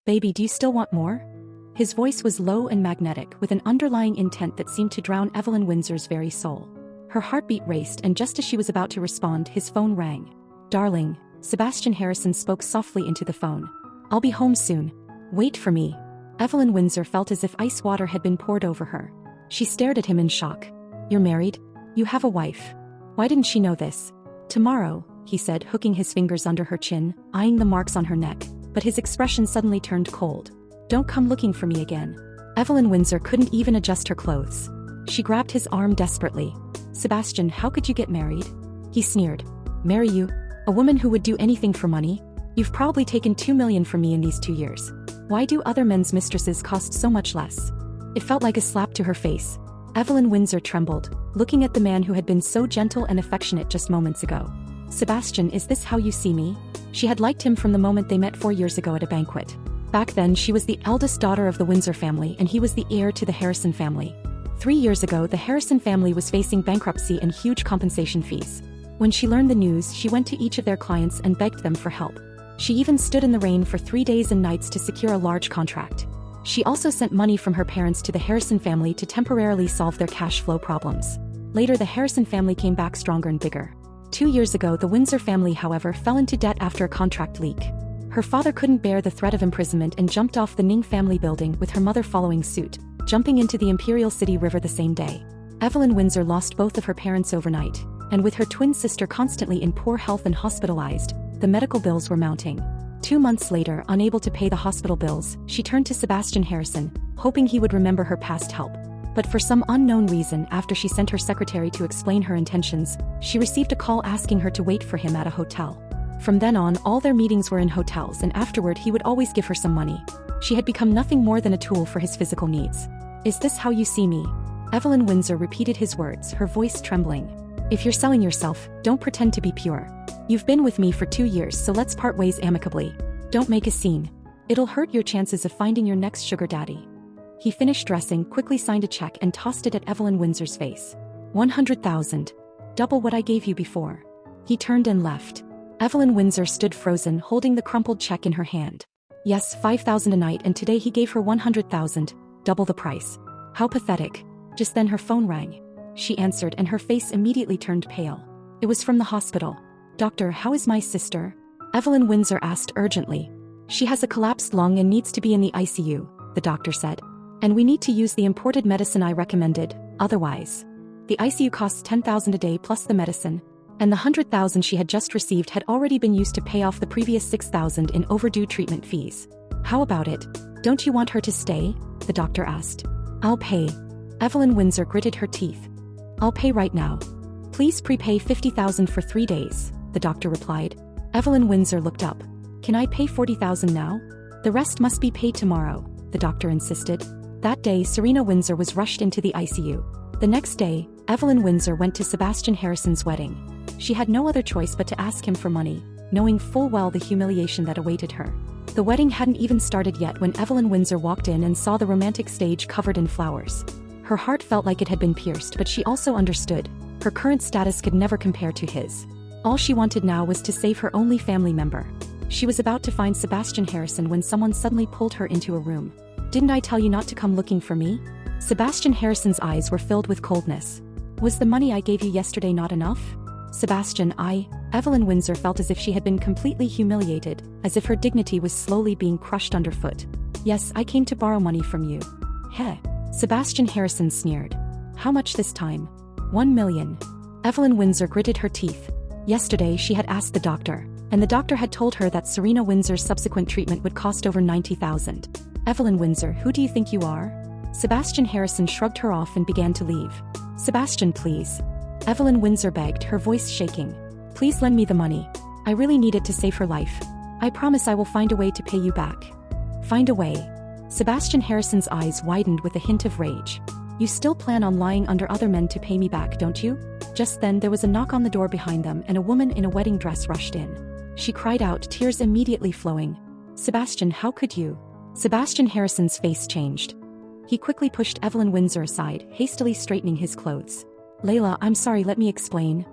Baby, do you still want more? His voice was low and magnetic, with an underlying intent that seemed to drown Evelyn Windsor's very soul. Her heartbeat raced, and just as she was about to respond, his phone rang. Darling, Sebastian Harrison spoke softly into the phone. I'll be home soon. Wait for me. Evelyn Windsor felt as if ice water had been poured over her. She stared at him in shock. You're married? You have a wife. Why didn't she know this? Tomorrow, he said, hooking his fingers under her chin, eyeing the marks on her neck, but his expression suddenly turned cold. Don't come looking for me again. Evelyn Windsor couldn't even adjust her clothes. She grabbed his arm desperately. Sebastian, how could you get married? He sneered. Marry you? A woman who would do anything for money? You've probably taken $2 million from me in these 2 years. Why do other men's mistresses cost so much less? It felt like a slap to her face. Evelyn Windsor trembled, looking at the man who had been so gentle and affectionate just moments ago. Sebastian, is this how you see me? She had liked him from the moment they met 4 years ago at a banquet. Back then, she was the eldest daughter of the Windsor family, and he was the heir to the Harrison family. 3 years ago, the Harrison family was facing bankruptcy and huge compensation fees. When she learned the news, she went to each of their clients and begged them for help. She even stood in the rain for 3 days and nights to secure a large contract. She also sent money from her parents to the Harrison family to temporarily solve their cash flow problems. Later, the Harrison family came back stronger and bigger. 2 years ago, the Windsor family, however, fell into debt after a contract leak. Her father couldn't bear the threat of imprisonment and jumped off the Ning family building, with her mother following suit, jumping into the Imperial City River the same day. Evelyn Windsor lost both of her parents overnight, and with her twin sister constantly in poor health and hospitalized, the medical bills were mounting. 2 months later, unable to pay the hospital bills, she turned to Sebastian Harrison, hoping he would remember her past help. But for some unknown reason, after she sent her secretary to explain her intentions, she received a call asking her to wait for him at a hotel. From then on, all their meetings were in hotels, and afterward he would always give her some money. She had become nothing more than a tool for his physical needs. Is this how you see me? Evelyn Windsor repeated his words, her voice trembling. If you're selling yourself, don't pretend to be pure. You've been with me for 2 years, so let's part ways amicably. Don't make a scene. It'll hurt your chances of finding your next sugar daddy. He finished dressing, quickly signed a check and tossed it at Evelyn Windsor's face. 100,000. Double what I gave you before. He turned and left. Evelyn Windsor stood frozen, holding the crumpled check in her hand. Yes, 5,000 a night, and today he gave her 100,000, double the price. How pathetic. Just then her phone rang. She answered, and her face immediately turned pale. It was from the hospital. Doctor, how is my sister? Evelyn Windsor asked urgently. She has a collapsed lung and needs to be in the ICU, the doctor said. And we need to use the imported medicine I recommended, otherwise. The ICU costs 10,000 a day plus the medicine, and the 100,000 she had just received had already been used to pay off the previous 6,000 in overdue treatment fees. How about it? Don't you want her to stay? The doctor asked. I'll pay. Evelyn Windsor gritted her teeth. I'll pay right now. Please prepay 50,000 for 3 days, the doctor replied. Evelyn Windsor looked up. Can I pay 40,000 now? The rest must be paid tomorrow, the doctor insisted. That day, Serena Windsor was rushed into the ICU. The next day, Evelyn Windsor went to Sebastian Harrison's wedding. She had no other choice but to ask him for money, knowing full well the humiliation that awaited her. The wedding hadn't even started yet when Evelyn Windsor walked in and saw the romantic stage covered in flowers. Her heart felt like it had been pierced, but she also understood. Her current status could never compare to his. All she wanted now was to save her only family member. She was about to find Sebastian Harrison when someone suddenly pulled her into a room. Didn't I tell you not to come looking for me? Sebastian Harrison's eyes were filled with coldness. Was the money I gave you yesterday not enough? Sebastian, Evelyn Windsor felt as if she had been completely humiliated, as if her dignity was slowly being crushed underfoot. Yes, I came to borrow money from you. Heh. Sebastian Harrison sneered. How much this time? 1 million. Evelyn Windsor gritted her teeth. Yesterday she had asked the doctor, and the doctor had told her that Serena Windsor's subsequent treatment would cost over 90,000. Evelyn Windsor, who do you think you are? Sebastian Harrison shrugged her off and began to leave. Sebastian, please. Evelyn Windsor begged, her voice shaking. Please lend me the money. I really need it to save her life. I promise I will find a way to pay you back. Find a way. Sebastian Harrison's eyes widened with a hint of rage. You still plan on lying under other men to pay me back, don't you? Just then there was a knock on the door behind them, and a woman in a wedding dress rushed in. She cried out, tears immediately flowing. Sebastian, how could you? Sebastian Harrison's face changed. He quickly pushed Evelyn Windsor aside, hastily straightening his clothes. Layla, I'm sorry, let me explain.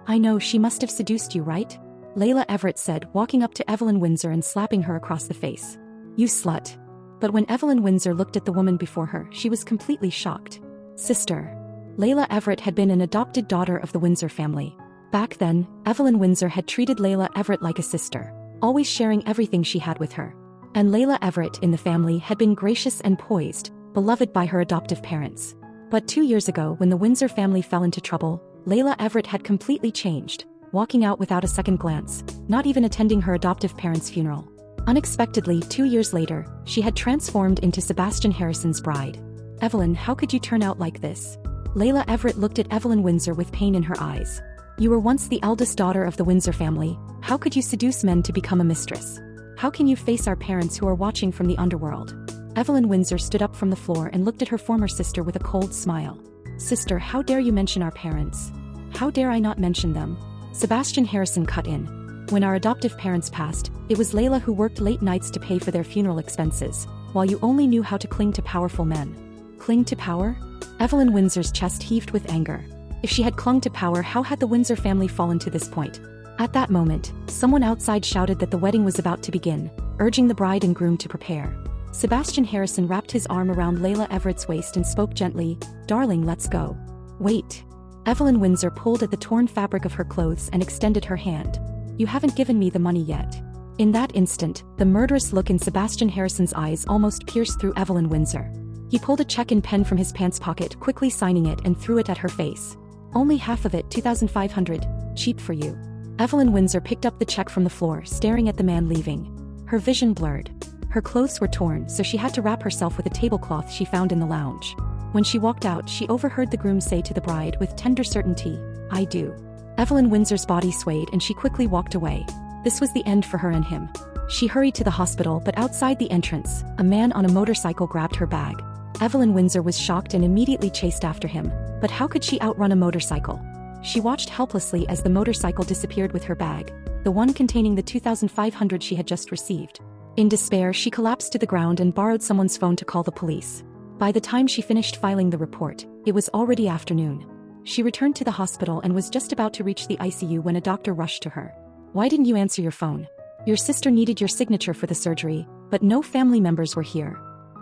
I know, she must have seduced you, right? Layla Everett said, walking up to Evelyn Windsor and slapping her across the face. "You slut." But when Evelyn Windsor looked at the woman before her, she was completely shocked. Sister. Layla Everett had been an adopted daughter of the Windsor family. Back then, Evelyn Windsor had treated Layla Everett like a sister, always sharing everything she had with her. And Layla Everett in the family had been gracious and poised, beloved by her adoptive parents. But 2 years ago, when the Windsor family fell into trouble, Layla Everett had completely changed, walking out without a second glance, not even attending her adoptive parents' funeral. Unexpectedly, 2 years later, she had transformed into Sebastian Harrison's bride. "Evelyn, how could you turn out like this?" Layla Everett looked at Evelyn Windsor with pain in her eyes. "You were once the eldest daughter of the Windsor family. How could you seduce men to become a mistress? How can you face our parents who are watching from the underworld?" Evelyn Windsor stood up from the floor and looked at her former sister with a cold smile. "Sister, how dare you mention our parents? How dare I not mention them?" Sebastian Harrison cut in. "When our adoptive parents passed, it was Layla who worked late nights to pay for their funeral expenses, while you only knew how to cling to powerful men." Cling to power? Evelyn Windsor's chest heaved with anger. If she had clung to power, how had the Windsor family fallen to this point? At that moment, someone outside shouted that the wedding was about to begin, urging the bride and groom to prepare. Sebastian Harrison wrapped his arm around Layla Everett's waist and spoke gently, "Darling, let's go." "Wait." Evelyn Windsor pulled at the torn fabric of her clothes and extended her hand. "You haven't given me the money yet." In that instant, the murderous look in Sebastian Harrison's eyes almost pierced through Evelyn Windsor. He pulled a check and pen from his pants pocket, quickly signing it, and threw it at her face. "Only half of it, $2,500. Cheap for you." Evelyn Windsor picked up the check from the floor, staring at the man leaving. Her vision blurred. Her clothes were torn, so she had to wrap herself with a tablecloth she found in the lounge. When she walked out, she overheard the groom say to the bride with tender certainty, "I do." Evelyn Windsor's body swayed and she quickly walked away. This was the end for her and him. She hurried to the hospital, but outside the entrance, a man on a motorcycle grabbed her bag. Evelyn Windsor was shocked and immediately chased after him, but how could she outrun a motorcycle? She watched helplessly as the motorcycle disappeared with her bag, the one containing the $2,500 she had just received. In despair, she collapsed to the ground and borrowed someone's phone to call the police. By the time she finished filing the report, it was already afternoon. She returned to the hospital and was just about to reach the ICU when a doctor rushed to her. "Why didn't you answer your phone? Your sister needed your signature for the surgery, but no family members were here."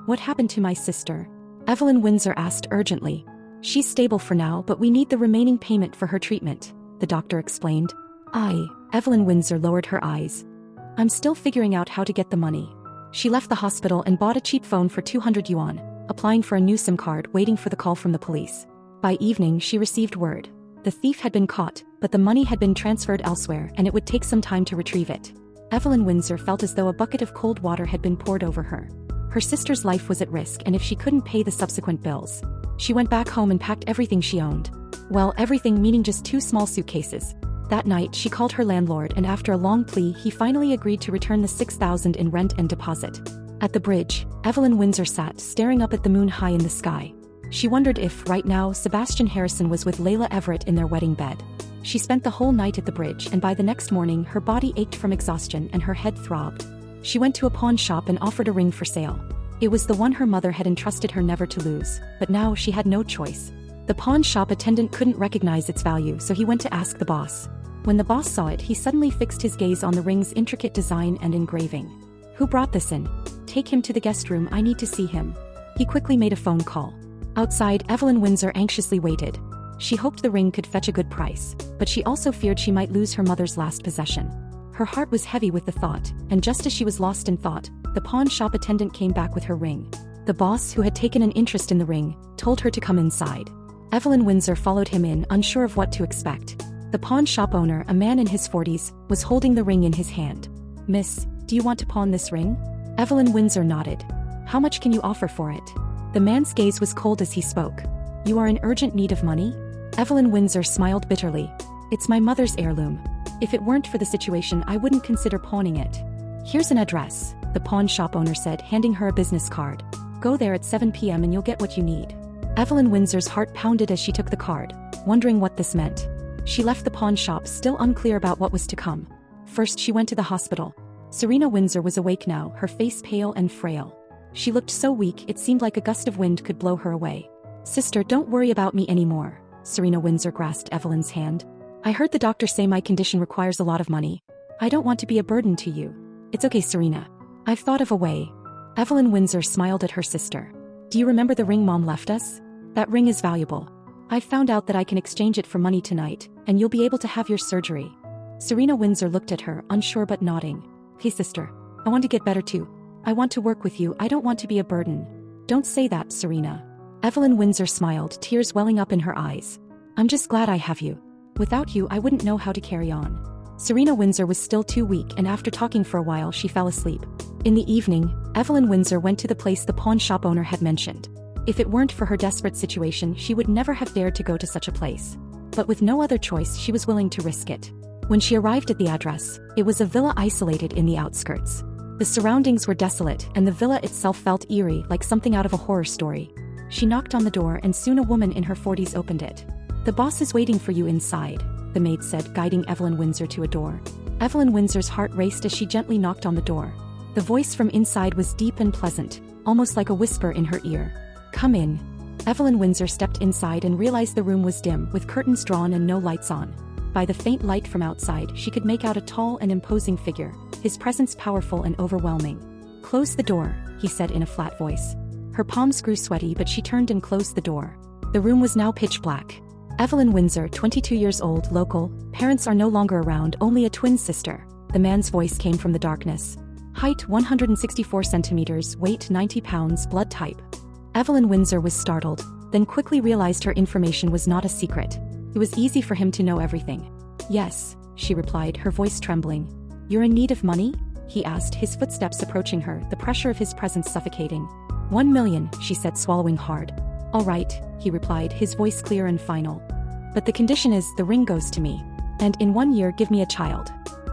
"What happened to my sister?" Evelyn Windsor asked urgently. "She's stable for now, but we need the remaining payment for her treatment," the doctor explained. Evelyn Windsor lowered her eyes. "I'm still figuring out how to get the money." She left the hospital and bought a cheap phone for 200 yuan, applying for a new SIM card, waiting for the call from the police. By evening, she received word. The thief had been caught, but the money had been transferred elsewhere and it would take some time to retrieve it. Evelyn Windsor felt as though a bucket of cold water had been poured over her. Her sister's life was at risk, and if she couldn't pay the subsequent bills, she went back home and packed everything she owned. Well, everything meaning just 2 small suitcases. That night, she called her landlord, and after a long plea, he finally agreed to return the 6,000 in rent and deposit. At the bridge, Evelyn Windsor sat, staring up at the moon high in the sky. She wondered if, right now, Sebastian Harrison was with Layla Everett in their wedding bed. She spent the whole night at the bridge, and by the next morning, her body ached from exhaustion and her head throbbed. She went to a pawn shop and offered a ring for sale. It was the one her mother had entrusted her never to lose, but now she had no choice. The pawn shop attendant couldn't recognize its value, so he went to ask the boss. When the boss saw it, he suddenly fixed his gaze on the ring's intricate design and engraving. "Who brought this in? Take him to the guest room, I need to see him." He quickly made a phone call. Outside, Evelyn Windsor anxiously waited. She hoped the ring could fetch a good price, but she also feared she might lose her mother's last possession. Her heart was heavy with the thought, and just as she was lost in thought, the pawn shop attendant came back with her ring. The boss, who had taken an interest in the ring, told her to come inside. Evelyn Windsor followed him in, unsure of what to expect. The pawn shop owner, a man in his 40s, was holding the ring in his hand. "Miss, do you want to pawn this ring?" Evelyn Windsor nodded. "How much can you offer for it?" The man's gaze was cold as he spoke. "You are in urgent need of money?" Evelyn Windsor smiled bitterly. "It's my mother's heirloom. If it weren't for the situation, I wouldn't consider pawning it." "Here's an address," the pawn shop owner said, handing her a business card. "Go there at 7 p.m. and you'll get what you need." Evelyn Windsor's heart pounded as she took the card, wondering what this meant. She left the pawn shop, still unclear about what was to come. First, she went to the hospital. Serena Windsor was awake now, her face pale and frail. She looked so weak, it seemed like a gust of wind could blow her away. "Sister, don't worry about me anymore." Serena Windsor grasped Evelyn's hand. "I heard the doctor say my condition requires a lot of money. I don't want to be a burden to you." "It's okay, Serena. I've thought of a way. Evelyn Windsor smiled at her sister. Do you remember the ring Mom left us? That ring is valuable. I've found out that I can exchange it for money tonight, and you'll be able to have your surgery. Serena Windsor looked at her, unsure but nodding. Hey sister, I want to get better too. I want to work with you, I don't want to be a burden. Don't say that, Serena. Evelyn Windsor smiled, tears welling up in her eyes. I'm just glad I have you. Without you, I wouldn't know how to carry on. Serena Windsor was still too weak, and after talking for a while she fell asleep. In the evening, Evelyn Windsor went to the place the pawn shop owner had mentioned. If it weren't for her desperate situation, she would never have dared to go to such a place. But with no other choice, she was willing to risk it. When she arrived at the address, it was a villa isolated in the outskirts. The surroundings were desolate, and the villa itself felt eerie, like something out of a horror story. She knocked on the door, and soon a woman in her 40s opened it. The boss is waiting for you inside, the maid said, guiding Evelyn Windsor to a door. Evelyn Windsor's heart raced as she gently knocked on the door. The voice from inside was deep and pleasant, almost like a whisper in her ear. Come in. Evelyn Windsor stepped inside and realized the room was dim, with curtains drawn and no lights on. By the faint light from outside, she could make out a tall and imposing figure, his presence powerful and overwhelming. Close the door, he said in a flat voice. Her palms grew sweaty, but she turned and closed the door. The room was now pitch black. Evelyn Windsor, 22 years old, local, parents are no longer around, only a twin sister. The man's voice came from the darkness. Height 164 centimeters, weight 90 pounds, blood type. Evelyn Windsor was startled, then quickly realized her information was not a secret. It was easy for him to know everything. Yes, she replied, her voice trembling. You're in need of money? He asked, his footsteps approaching her, the pressure of his presence suffocating. 1 million, she said, swallowing hard. All right, he replied, his voice clear and final. But the condition is, the ring goes to me. And in 1 year give me a child.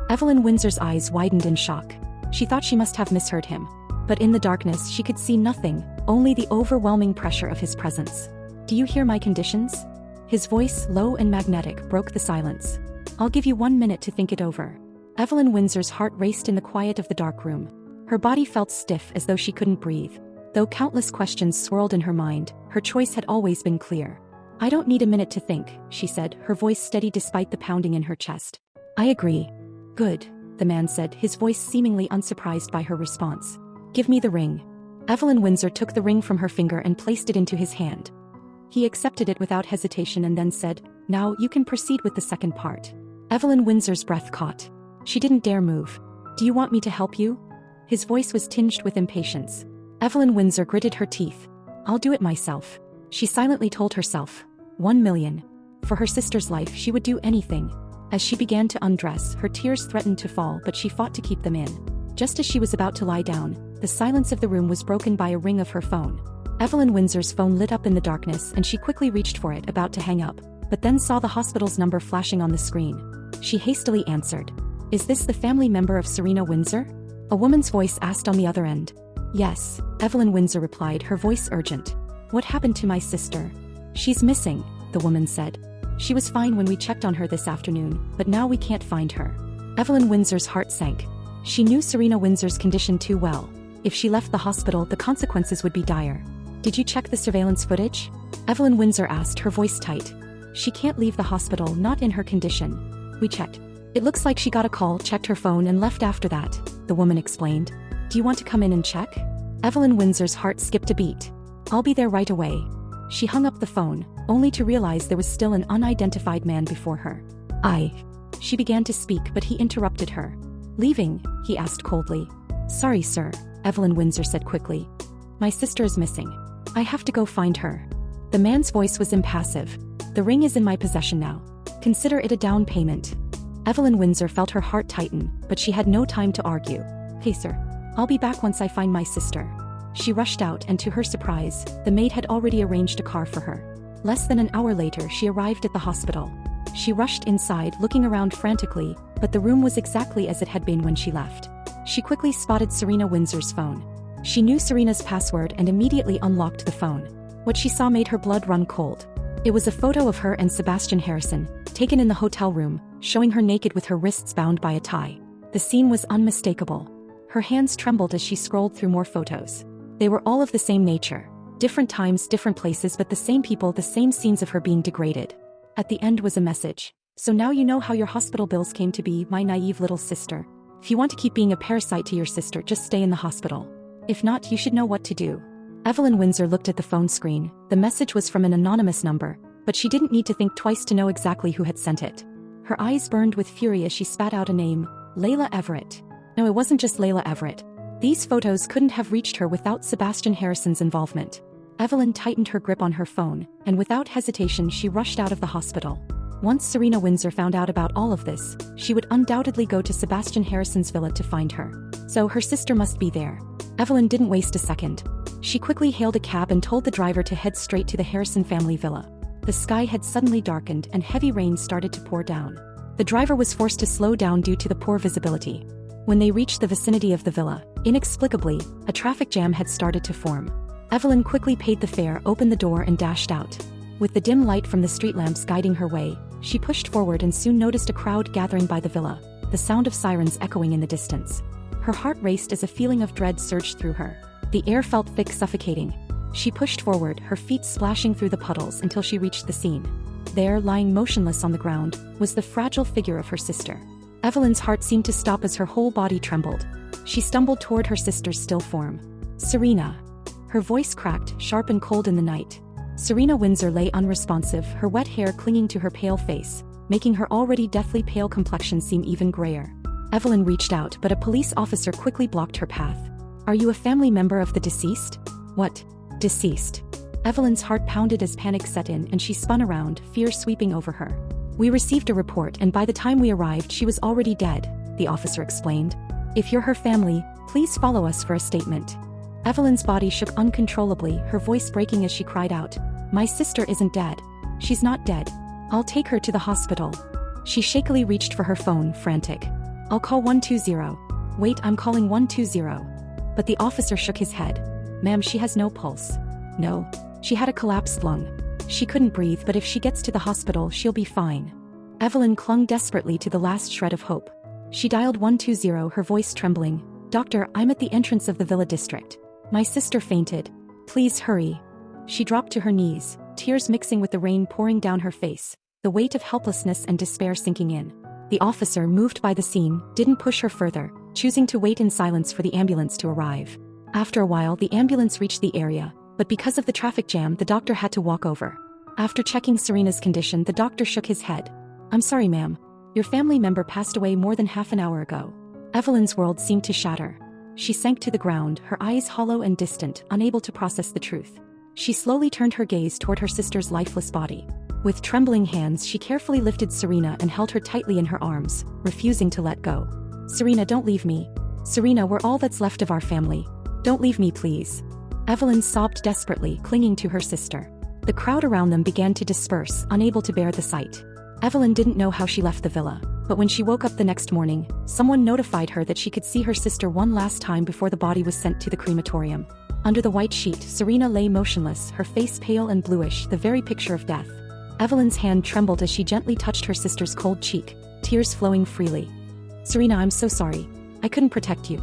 Evelyn Windsor's eyes widened in shock. She thought she must have misheard him. But in the darkness she could see nothing, only the overwhelming pressure of his presence. Do you hear my conditions? His voice, low and magnetic, broke the silence. I'll give you 1 minute to think it over. Evelyn Windsor's heart raced in the quiet of the dark room. Her body felt stiff as though she couldn't breathe. Though countless questions swirled in her mind, her choice had always been clear. I don't need a minute to think, she said, her voice steady despite the pounding in her chest. I agree. Good, the man said, his voice seemingly unsurprised by her response. Give me the ring. Evelyn Windsor took the ring from her finger and placed it into his hand. He accepted it without hesitation and then said, Now you can proceed with the second part. Evelyn Windsor's breath caught. She didn't dare move. Do you want me to help you? His voice was tinged with impatience. Evelyn Windsor gritted her teeth. I'll do it myself. She silently told herself. 1 million. For her sister's life she would do anything. As she began to undress, her tears threatened to fall, but she fought to keep them in. Just as she was about to lie down, the silence of the room was broken by a ring of her phone. Evelyn Windsor's phone lit up in the darkness and she quickly reached for it, about to hang up, but then saw the hospital's number flashing on the screen. She hastily answered. Is this the family member of Serena Windsor? A woman's voice asked on the other end. Yes, Evelyn Windsor replied, her voice urgent. What happened to my sister? She's missing, the woman said. She was fine when we checked on her this afternoon, but now we can't find her. Evelyn Windsor's heart sank. She knew Serena Windsor's condition too well. If she left the hospital, the consequences would be dire. Did you check the surveillance footage? Evelyn Windsor asked, her voice tight. She can't leave the hospital, not in her condition. We checked. It looks like she got a call, checked her phone and left after that, the woman explained. Do you want to come in and check? Evelyn Windsor's heart skipped a beat. I'll be there right away. She hung up the phone, only to realize there was still an unidentified man before her. She began to speak, but he interrupted her. Leaving? He asked coldly. Sorry, sir, Evelyn Windsor said quickly. My sister is missing. I have to go find her. The man's voice was impassive. The ring is in my possession now. Consider it a down payment. Evelyn Windsor felt her heart tighten, but she had no time to argue. Hey, sir. I'll be back once I find my sister. She rushed out, and to her surprise, the maid had already arranged a car for her. Less than an hour later she arrived at the hospital. She rushed inside, looking around frantically, but the room was exactly as it had been when she left. She quickly spotted Serena Windsor's phone. She knew Serena's password and immediately unlocked the phone. What she saw made her blood run cold. It was a photo of her and Sebastian Harrison, taken in the hotel room, showing her naked with her wrists bound by a tie. The scene was unmistakable. Her hands trembled as she scrolled through more photos. They were all of the same nature. Different times, different places, but the same people, the same scenes of her being degraded. At the end was a message. So now you know how your hospital bills came to be, my naive little sister. If you want to keep being a parasite to your sister, just stay in the hospital. If not, you should know what to do. Evelyn Windsor looked at the phone screen. The message was from an anonymous number, but she didn't need to think twice to know exactly who had sent it. Her eyes burned with fury as she spat out a name, Layla Everett. No, it wasn't just Layla Everett. These photos couldn't have reached her without Sebastian Harrison's involvement. Evelyn tightened her grip on her phone, and without hesitation she rushed out of the hospital. Once Serena Windsor found out about all of this, she would undoubtedly go to Sebastian Harrison's villa to find her. So her sister must be there. Evelyn didn't waste a second. She quickly hailed a cab and told the driver to head straight to the Harrison family villa. The sky had suddenly darkened and heavy rain started to pour down. The driver was forced to slow down due to the poor visibility. When they reached the vicinity of the villa, inexplicably, a traffic jam had started to form. Evelyn quickly paid the fare, opened the door and dashed out. With the dim light from the street lamps guiding her way, she pushed forward and soon noticed a crowd gathering by the villa, the sound of sirens echoing in the distance. Her heart raced as a feeling of dread surged through her. The air felt thick, suffocating. She pushed forward, her feet splashing through the puddles until she reached the scene. There, lying motionless on the ground, was the fragile figure of her sister. Evelyn's heart seemed to stop as her whole body trembled. She stumbled toward her sister's still form. Serena. Her voice cracked, sharp and cold in the night. Serena Windsor lay unresponsive, her wet hair clinging to her pale face, making her already deathly pale complexion seem even grayer. Evelyn reached out, but a police officer quickly blocked her path. Are you a family member of the deceased? What? Deceased? Evelyn's heart pounded as panic set in and she spun around, fear sweeping over her. We received a report and by the time we arrived she was already dead, the officer explained. If you're her family, please follow us for a statement. Evelyn's body shook uncontrollably, her voice breaking as she cried out, My sister isn't dead. She's not dead. I'll take her to the hospital. She shakily reached for her phone, frantic. I'll call 120. Wait, I'm calling 120. But the officer shook his head. Ma'am, she has no pulse. No. She had a collapsed lung. She couldn't breathe, but if she gets to the hospital, she'll be fine. Evelyn clung desperately to the last shred of hope. She dialed 120, her voice trembling. Doctor, I'm at the entrance of the Villa District. My sister fainted. Please hurry. She dropped to her knees, tears mixing with the rain pouring down her face, the weight of helplessness and despair sinking in. The officer, moved by the scene, didn't push her further, choosing to wait in silence for the ambulance to arrive. After a while, the ambulance reached the area, but because of the traffic jam, the doctor had to walk over. After checking Serena's condition, the doctor shook his head. I'm sorry, ma'am. Your family member passed away more than half an hour ago. Evelyn's world seemed to shatter. She sank to the ground, her eyes hollow and distant, unable to process the truth. She slowly turned her gaze toward her sister's lifeless body. With trembling hands, she carefully lifted Serena and held her tightly in her arms, refusing to let go. Serena, don't leave me. Serena, we're all that's left of our family. Don't leave me, please. Evelyn sobbed desperately, clinging to her sister. The crowd around them began to disperse, unable to bear the sight. Evelyn didn't know how she left the villa, but when she woke up the next morning, someone notified her that she could see her sister one last time before the body was sent to the crematorium. Under the white sheet, Serena lay motionless, her face pale and bluish, the very picture of death. Evelyn's hand trembled as she gently touched her sister's cold cheek, tears flowing freely. Serena, I'm so sorry. I couldn't protect you.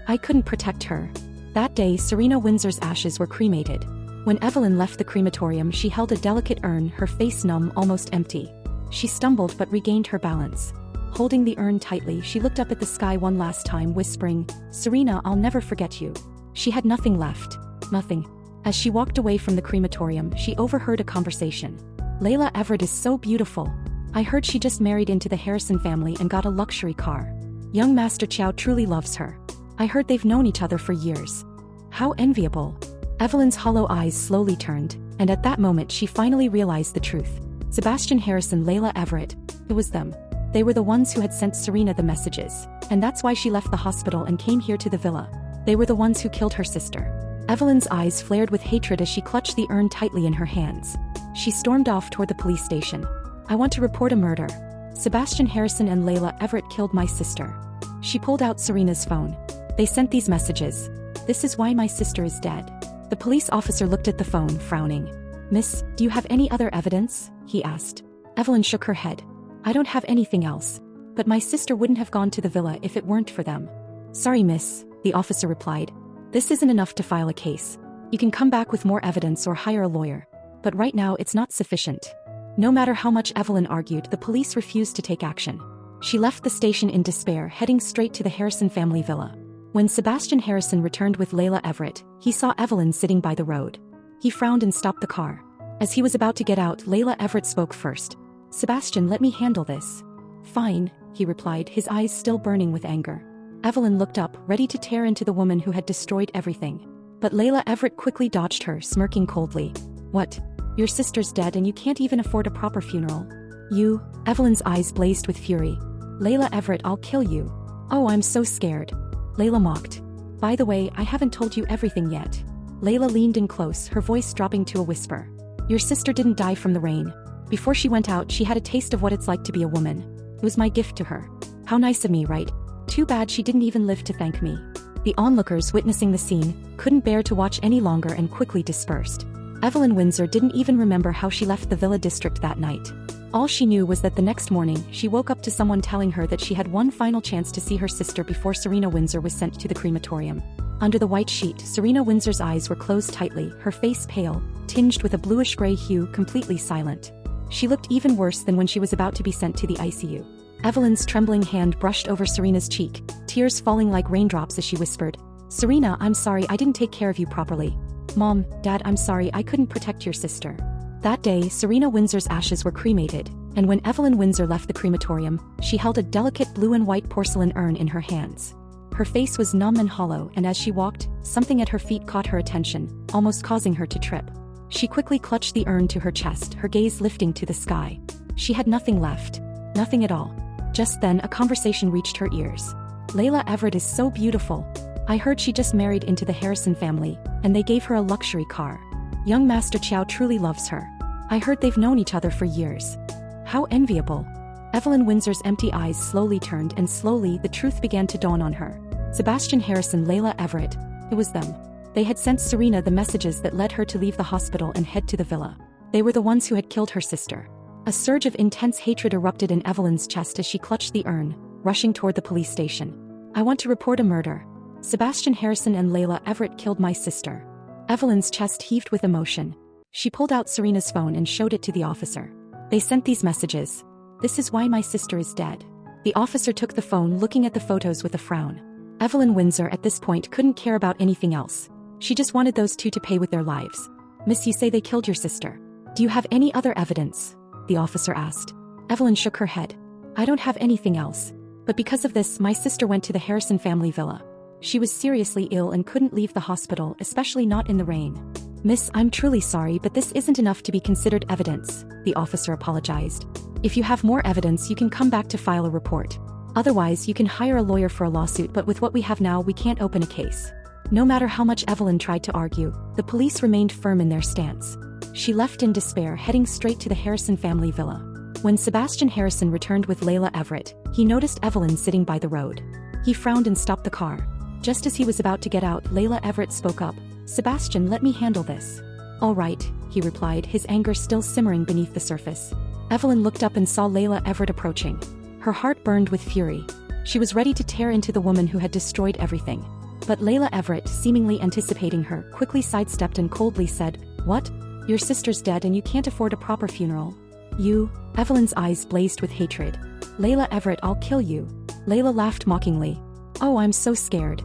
I couldn't protect her. That day, Serena Windsor's ashes were cremated. When Evelyn left the crematorium, she held a delicate urn, her face numb, almost empty. She stumbled but regained her balance. Holding the urn tightly, she looked up at the sky one last time, whispering, Serena, I'll never forget you. She had nothing left. Nothing. As she walked away from the crematorium, she overheard a conversation. Layla Everett is so beautiful. I heard she just married into the Harrison family and got a luxury car. Young Master Chow truly loves her. I heard they've known each other for years. How enviable. Evelyn's hollow eyes slowly turned, and at that moment she finally realized the truth. Sebastian Harrison, Layla Everett, it was them. They were the ones who had sent Serena the messages, and that's why she left the hospital and came here to the villa. They were the ones who killed her sister. Evelyn's eyes flared with hatred as she clutched the urn tightly in her hands. She stormed off toward the police station. I want to report a murder. Sebastian Harrison and Layla Everett killed my sister. She pulled out Serena's phone. They sent these messages. This is why my sister is dead. The police officer looked at the phone, frowning. Miss, do you have any other evidence? He asked. Evelyn shook her head. I don't have anything else. But my sister wouldn't have gone to the villa if it weren't for them. Sorry, miss, the officer replied. This isn't enough to file a case. You can come back with more evidence or hire a lawyer. But right now it's not sufficient. No matter how much Evelyn argued, the police refused to take action. She left the station in despair, heading straight to the Harrison family villa. When Sebastian Harrison returned with Layla Everett, he saw Evelyn sitting by the road. He frowned and stopped the car. As he was about to get out, Layla Everett spoke first. "Sebastian, let me handle this." "Fine," he replied, his eyes still burning with anger. Evelyn looked up, ready to tear into the woman who had destroyed everything. But Layla Everett quickly dodged her, smirking coldly. "What? Your sister's dead and you can't even afford a proper funeral? You?" Evelyn's eyes blazed with fury. "Layla Everett, I'll kill you." "Oh, I'm so scared." Layla mocked. "By the way, I haven't told you everything yet." Layla leaned in close, her voice dropping to a whisper. "Your sister didn't die from the rain. Before she went out, she had a taste of what it's like to be a woman. It was my gift to her. How nice of me, right? Too bad she didn't even live to thank me." The onlookers witnessing the scene couldn't bear to watch any longer and quickly dispersed. Evelyn Windsor didn't even remember how she left the Villa District that night. All she knew was that the next morning, she woke up to someone telling her that she had one final chance to see her sister before Serena Windsor was sent to the crematorium. Under the white sheet, Serena Windsor's eyes were closed tightly, her face pale, tinged with a bluish-gray hue, completely silent. She looked even worse than when she was about to be sent to the ICU. Evelyn's trembling hand brushed over Serena's cheek, tears falling like raindrops as she whispered, "Serena, I'm sorry I didn't take care of you properly. Mom, Dad, I'm sorry I couldn't protect your sister." That day, Serena Windsor's ashes were cremated, and when Evelyn Windsor left the crematorium, she held a delicate blue and white porcelain urn in her hands. Her face was numb and hollow, and as she walked, something at her feet caught her attention, almost causing her to trip. She quickly clutched the urn to her chest, her gaze lifting to the sky. She had nothing left. Nothing at all. Just then, a conversation reached her ears. "Layla Everett is so beautiful. I heard she just married into the Harrison family, and they gave her a luxury car. Young Master Chow truly loves her. I heard they've known each other for years. How enviable." Evelyn Windsor's empty eyes slowly turned, and slowly the truth began to dawn on her. Sebastian Harrison, Layla Everett. It was them. They had sent Serena the messages that led her to leave the hospital and head to the villa. They were the ones who had killed her sister. A surge of intense hatred erupted in Evelyn's chest as she clutched the urn, rushing toward the police station. "I want to report a murder. Sebastian Harrison and Layla Everett killed my sister." Evelyn's chest heaved with emotion. She pulled out Serena's phone and showed it to the officer. "They sent these messages. This is why my sister is dead." The officer took the phone, looking at the photos with a frown. Evelyn Windsor at this point couldn't care about anything else. She just wanted those two to pay with their lives. "Miss, you say they killed your sister. Do you have any other evidence?" the officer asked. Evelyn shook her head. "I don't have anything else. But because of this, my sister went to the Harrison family villa. She was seriously ill and couldn't leave the hospital, especially not in the rain." "Miss, I'm truly sorry, but this isn't enough to be considered evidence," the officer apologized. "If you have more evidence, you can come back to file a report. Otherwise, you can hire a lawyer for a lawsuit, but with what we have now, we can't open a case." No matter how much Evelyn tried to argue, the police remained firm in their stance. She left in despair, heading straight to the Harrison family villa. When Sebastian Harrison returned with Layla Everett, he noticed Evelyn sitting by the road. He frowned and stopped the car. Just as he was about to get out, Layla Everett spoke up. "Sebastian, let me handle this." "All right," he replied, his anger still simmering beneath the surface. Evelyn looked up and saw Layla Everett approaching. Her heart burned with fury. She was ready to tear into the woman who had destroyed everything. But Layla Everett, seemingly anticipating her, quickly sidestepped and coldly said, "What? Your sister's dead and you can't afford a proper funeral? You?" Evelyn's eyes blazed with hatred. "Layla Everett, I'll kill you." Layla laughed mockingly. "Oh, I'm so scared."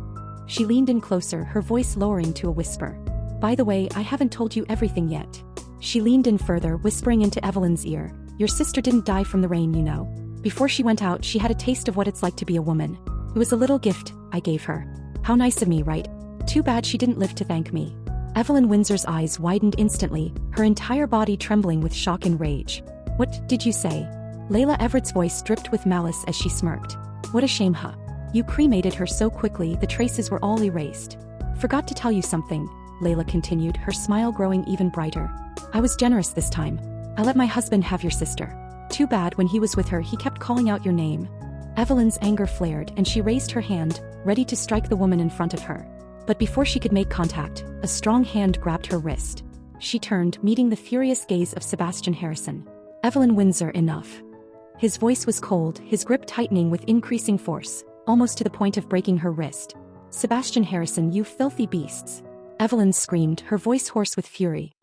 She leaned in closer, her voice lowering to a whisper. "By the way, I haven't told you everything yet." She leaned in further, whispering into Evelyn's ear. "Your sister didn't die from the rain, you know. Before she went out, she had a taste of what it's like to be a woman. It was a little gift I gave her. How nice of me, right? Too bad she didn't live to thank me." Evelyn Windsor's eyes widened instantly, her entire body trembling with shock and rage. "What did you say?" Layla Everett's voice dripped with malice as she smirked. "What a shame, huh? You cremated her so quickly the traces were all erased." "Forgot to tell you something," Layla continued, her smile growing even brighter. "I was generous this time. I let my husband have your sister. Too bad when he was with her he kept calling out your name." Evelyn's anger flared and she raised her hand, ready to strike the woman in front of her. But before she could make contact, a strong hand grabbed her wrist. She turned, meeting the furious gaze of Sebastian Harrison. "Evelyn Windsor, enough." His voice was cold, his grip tightening with increasing force, almost to the point of breaking her wrist. "Sebastian Harrison, you filthy beasts." Evelyn screamed, her voice hoarse with fury.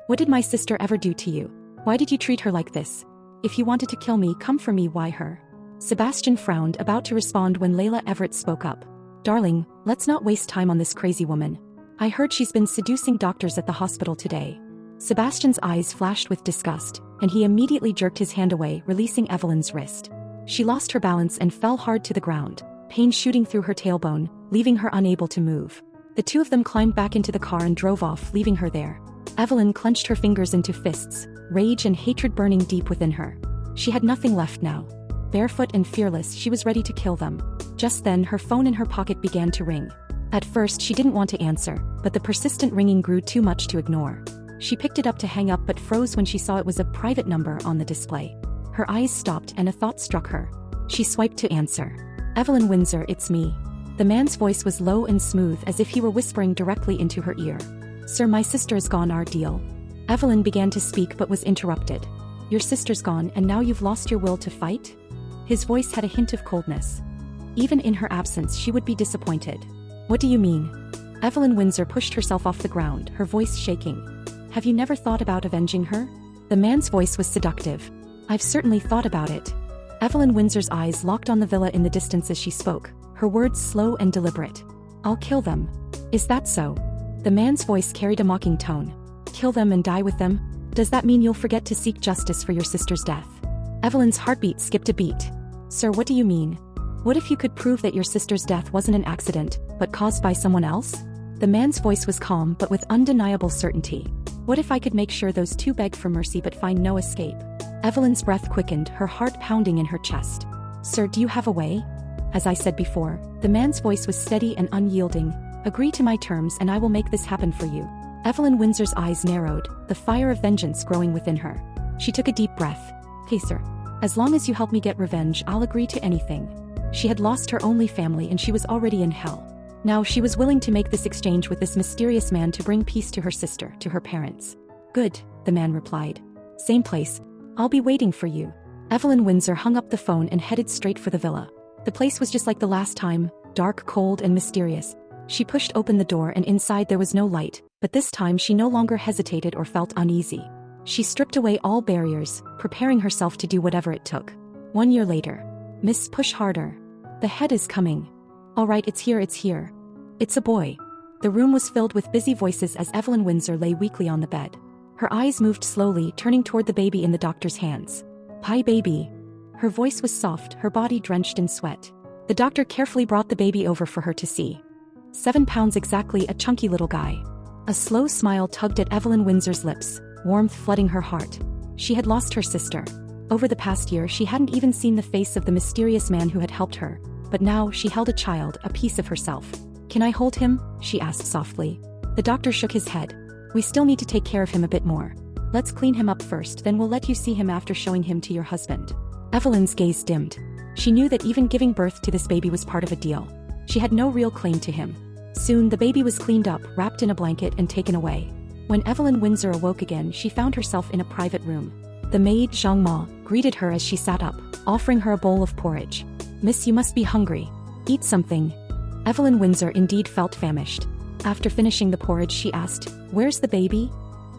"What did my sister ever do to you? Why did you treat her like this? If you wanted to kill me, come for me, why her?" Sebastian frowned, about to respond when Layla Everett spoke up. Darling, let's not waste time on this crazy woman. I heard she's been seducing doctors at the hospital today. Sebastian's eyes flashed with disgust, and he immediately jerked his hand away, releasing Evelyn's wrist. She lost her balance and fell hard to the ground, pain shooting through her tailbone, leaving her unable to move. The two of them climbed back into the car and drove off, leaving her there. Evelyn clenched her fingers into fists, rage and hatred burning deep within her. She had nothing left now. Barefoot and fearless, she was ready to kill them. Just then, her phone in her pocket began to ring. At first, she didn't want to answer, but the persistent ringing grew too much to ignore. She picked it up to hang up but froze when she saw it was a private number on the display. Her eyes stopped and a thought struck her. She swiped to answer. Evelyn Windsor, it's me. The man's voice was low and smooth, as if he were whispering directly into her ear. Sir, my sister's gone, our deal. Evelyn began to speak but was interrupted. Your sister's gone and now you've lost your will to fight? His voice had a hint of coldness. Even in her absence she would be disappointed. What do you mean? Evelyn Windsor pushed herself off the ground, her voice shaking. Have you never thought about avenging her? The man's voice was seductive. I've certainly thought about it. Evelyn Windsor's eyes locked on the villa in the distance as she spoke, her words slow and deliberate. I'll kill them. Is that so? The man's voice carried a mocking tone. Kill them and die with them? Does that mean you'll forget to seek justice for your sister's death? Evelyn's heartbeat skipped a beat. Sir, what do you mean? What if you could prove that your sister's death wasn't an accident, but caused by someone else? The man's voice was calm but with undeniable certainty. What if I could make sure those two beg for mercy but find no escape? Evelyn's breath quickened, her heart pounding in her chest. Sir, do you have a way? As I said before, the man's voice was steady and unyielding. Agree to my terms and I will make this happen for you. Evelyn Windsor's eyes narrowed, the fire of vengeance growing within her. She took a deep breath. Okay, sir. As long as you help me get revenge, I'll agree to anything. She had lost her only family and she was already in hell. Now she was willing to make this exchange with this mysterious man to bring peace to her sister, to her parents. Good, the man replied. Same place. I'll be waiting for you. Evelyn Windsor hung up the phone and headed straight for the villa. The place was just like the last time, dark, cold, and mysterious. She pushed open the door and inside there was no light, but this time she no longer hesitated or felt uneasy. She stripped away all barriers, preparing herself to do whatever it took. 1 year later. Miss, push harder. The head is coming. All right, it's here, it's here. It's a boy. The room was filled with busy voices as Evelyn Windsor lay weakly on the bed. Her eyes moved slowly, turning toward the baby in the doctor's hands. Hi, baby. Her voice was soft, her body drenched in sweat. The doctor carefully brought the baby over for her to see. 7 pounds exactly, a chunky little guy. A slow smile tugged at Evelyn Windsor's lips, warmth flooding her heart. She had lost her sister. Over the past year she hadn't even seen the face of the mysterious man who had helped her, but now she held a child, a piece of herself. Can I hold him? She asked softly. The doctor shook his head. We still need to take care of him a bit more. Let's clean him up first, then we'll let you see him after showing him to your husband. Evelyn's gaze dimmed. She knew that even giving birth to this baby was part of a deal. She had no real claim to him. Soon the baby was cleaned up, wrapped in a blanket and taken away. When Evelyn Windsor awoke again, she found herself in a private room. The maid, Zhang Ma, greeted her as she sat up, offering her a bowl of porridge. Miss, you must be hungry. Eat something. Evelyn Windsor indeed felt famished. After finishing the porridge she asked, Where's the baby?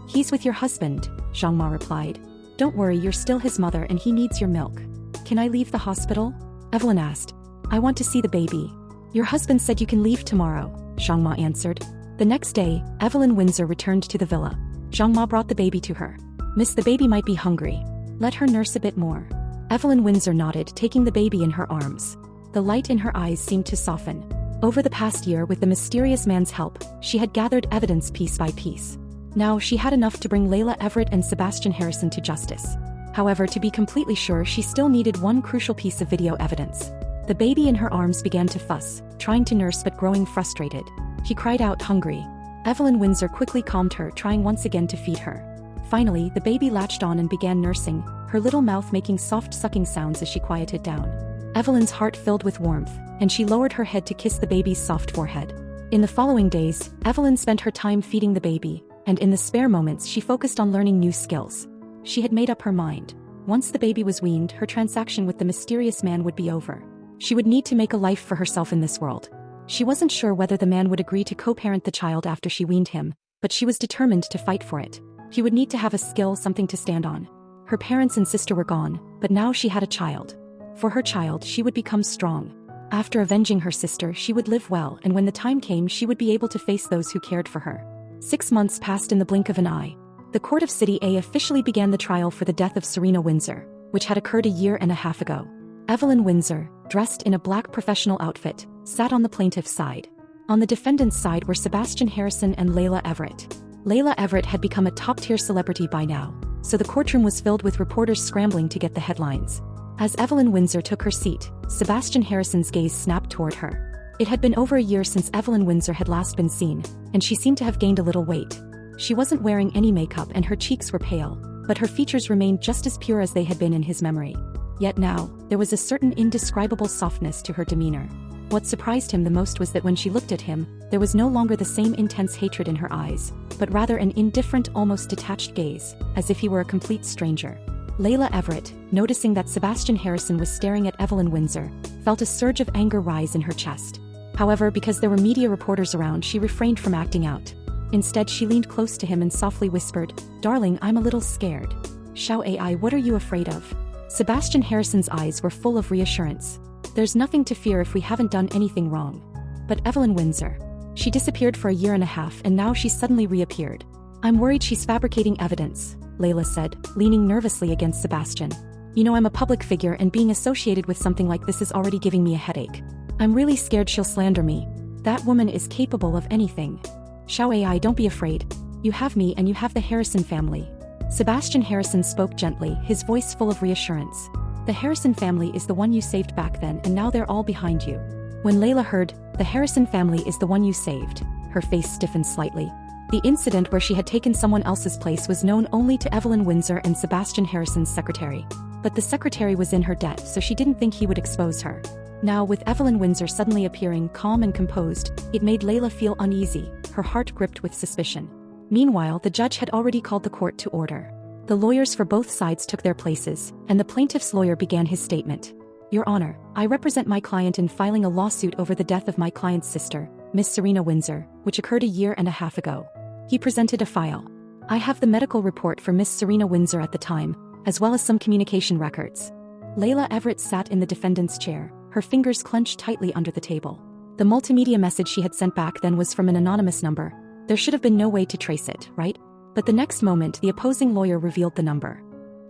He's with your husband, Zhang Ma replied. Don't worry, you're still his mother and he needs your milk. Can I leave the hospital? Evelyn asked. I want to see the baby. Your husband said you can leave tomorrow, Zhang Ma answered. The next day, Evelyn Windsor returned to the villa. Zhang Ma brought the baby to her. Miss, the baby might be hungry. Let her nurse a bit more. Evelyn Windsor nodded, taking the baby in her arms. The light in her eyes seemed to soften. Over the past year, with the mysterious man's help, she had gathered evidence piece by piece. Now she had enough to bring Layla Everett and Sebastian Harrison to justice. However, to be completely sure, she still needed one crucial piece of video evidence. The baby in her arms began to fuss, trying to nurse but growing frustrated. He cried out, hungry. Evelyn Windsor quickly calmed her, trying once again to feed her. Finally, the baby latched on and began nursing, her little mouth making soft sucking sounds as she quieted down. Evelyn's heart filled with warmth, and she lowered her head to kiss the baby's soft forehead. In the following days, Evelyn spent her time feeding the baby, and in the spare moments she focused on learning new skills. She had made up her mind. Once the baby was weaned, her transaction with the mysterious man would be over. She would need to make a life for herself in this world. She wasn't sure whether the man would agree to co-parent the child after she weaned him, but she was determined to fight for it. He would need to have a skill, something to stand on. Her parents and sister were gone, but now she had a child. For her child, she would become strong. After avenging her sister, she would live well, and when the time came, she would be able to face those who cared for her. 6 months passed in the blink of an eye. The court of City A officially began the trial for the death of Serena Windsor, which had occurred a year and a half ago. Evelyn Windsor, dressed in a black professional outfit, sat on the plaintiff's side. On the defendant's side were Sebastian Harrison and Layla Everett. Layla Everett had become a top-tier celebrity by now, so the courtroom was filled with reporters scrambling to get the headlines. As Evelyn Windsor took her seat, Sebastian Harrison's gaze snapped toward her. It had been over a year since Evelyn Windsor had last been seen, and she seemed to have gained a little weight. She wasn't wearing any makeup and her cheeks were pale, but her features remained just as pure as they had been in his memory. Yet now, there was a certain indescribable softness to her demeanor. What surprised him the most was that when she looked at him, there was no longer the same intense hatred in her eyes, but rather an indifferent, almost detached gaze, as if he were a complete stranger. Layla Everett, noticing that Sebastian Harrison was staring at Evelyn Windsor, felt a surge of anger rise in her chest. However, because there were media reporters around, she refrained from acting out. Instead, she leaned close to him and softly whispered, "Darling, I'm a little scared." "Xiao Ai, what are you afraid of?" Sebastian Harrison's eyes were full of reassurance. "There's nothing to fear if we haven't done anything wrong." But Evelyn Windsor. She disappeared for a year and a half and now she suddenly reappeared. "I'm worried she's fabricating evidence," Layla said, leaning nervously against Sebastian. "You know, I'm a public figure and being associated with something like this is already giving me a headache. I'm really scared she'll slander me. That woman is capable of anything." "Xiao Ai, don't be afraid. You have me and you have the Harrison family." Sebastian Harrison spoke gently, his voice full of reassurance. "The Harrison family is the one you saved back then and now they're all behind you." When Layla heard, "The Harrison family is the one you saved," her face stiffened slightly. The incident where she had taken someone else's place was known only to Evelyn Windsor and Sebastian Harrison's secretary. But the secretary was in her debt, so she didn't think he would expose her. Now, with Evelyn Windsor suddenly appearing calm and composed, it made Layla feel uneasy, her heart gripped with suspicion. Meanwhile, the judge had already called the court to order. The lawyers for both sides took their places, and the plaintiff's lawyer began his statement. "Your Honor, I represent my client in filing a lawsuit over the death of my client's sister, Miss Serena Windsor, which occurred a year and a half ago." He presented a file. "I have the medical report for Miss Serena Windsor at the time, as well as some communication records." Layla Everett sat in the defendant's chair, her fingers clenched tightly under the table. The multimedia message she had sent back then was from an anonymous number. There should have been no way to trace it, right? But the next moment, the opposing lawyer revealed the number.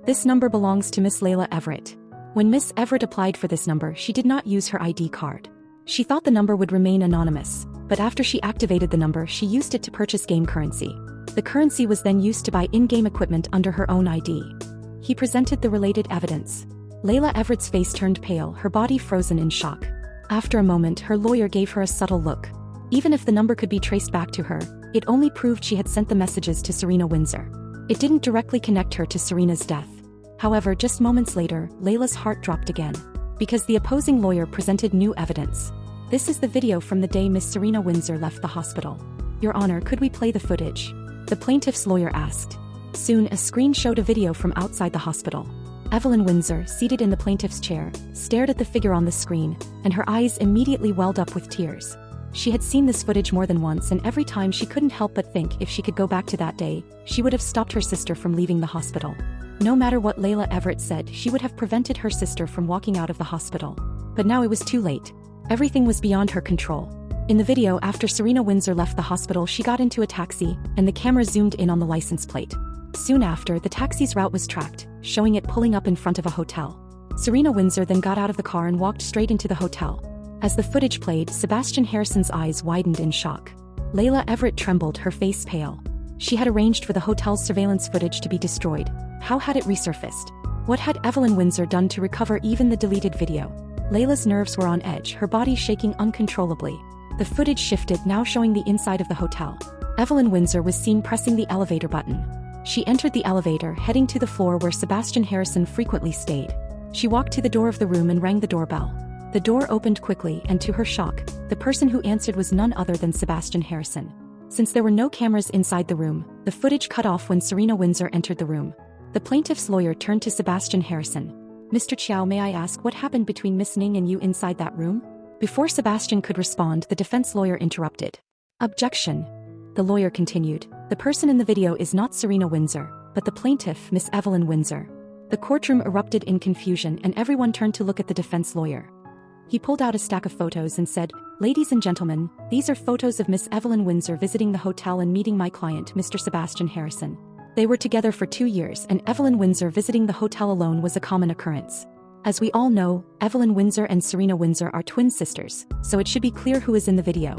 "This number belongs to Miss Layla Everett." When Miss Everett applied for this number, she did not use her ID card. She thought the number would remain anonymous, but after she activated the number, she used it to purchase game currency. The currency was then used to buy in-game equipment under her own ID. He presented the related evidence. Layla Everett's face turned pale, her body frozen in shock. After a moment, her lawyer gave her a subtle look. Even if the number could be traced back to her, it only proved she had sent the messages to Serena Windsor. It didn't directly connect her to Serena's death. However, just moments later, Layla's heart dropped again, because the opposing lawyer presented new evidence. "This is the video from the day Miss Serena Windsor left the hospital. Your Honor, could we play the footage?" the plaintiff's lawyer asked. Soon, a screen showed a video from outside the hospital. Evelyn Windsor, seated in the plaintiff's chair, stared at the figure on the screen, and her eyes immediately welled up with tears. She had seen this footage more than once, and every time she couldn't help but think if she could go back to that day, she would have stopped her sister from leaving the hospital. No matter what Layla Everett said, she would have prevented her sister from walking out of the hospital. But now it was too late. Everything was beyond her control. In the video, after Serena Windsor left the hospital, she got into a taxi, and the camera zoomed in on the license plate. Soon after, the taxi's route was tracked, showing it pulling up in front of a hotel. Serena Windsor then got out of the car and walked straight into the hotel. As the footage played, Sebastian Harrison's eyes widened in shock. Layla Everett trembled, her face pale. She had arranged for the hotel's surveillance footage to be destroyed. How had it resurfaced? What had Evelyn Windsor done to recover even the deleted video? Layla's nerves were on edge, her body shaking uncontrollably. The footage shifted, now showing the inside of the hotel. Evelyn Windsor was seen pressing the elevator button. She entered the elevator, heading to the floor where Sebastian Harrison frequently stayed. She walked to the door of the room and rang the doorbell. The door opened quickly, and to her shock, the person who answered was none other than Sebastian Harrison. Since there were no cameras inside the room, the footage cut off when Serena Windsor entered the room. The plaintiff's lawyer turned to Sebastian Harrison. "Mr. Chiao, may I ask what happened between Miss Ning and you inside that room?" Before Sebastian could respond, the defense lawyer interrupted. "Objection." The lawyer continued. "The person in the video is not Serena Windsor, but the plaintiff, Miss Evelyn Windsor." The courtroom erupted in confusion and everyone turned to look at the defense lawyer. He pulled out a stack of photos and said, "Ladies and gentlemen, these are photos of Miss Evelyn Windsor visiting the hotel and meeting my client, Mr. Sebastian Harrison. They were together for 2 years, and Evelyn Windsor visiting the hotel alone was a common occurrence. As we all know, Evelyn Windsor and Serena Windsor are twin sisters, so it should be clear who is in the video."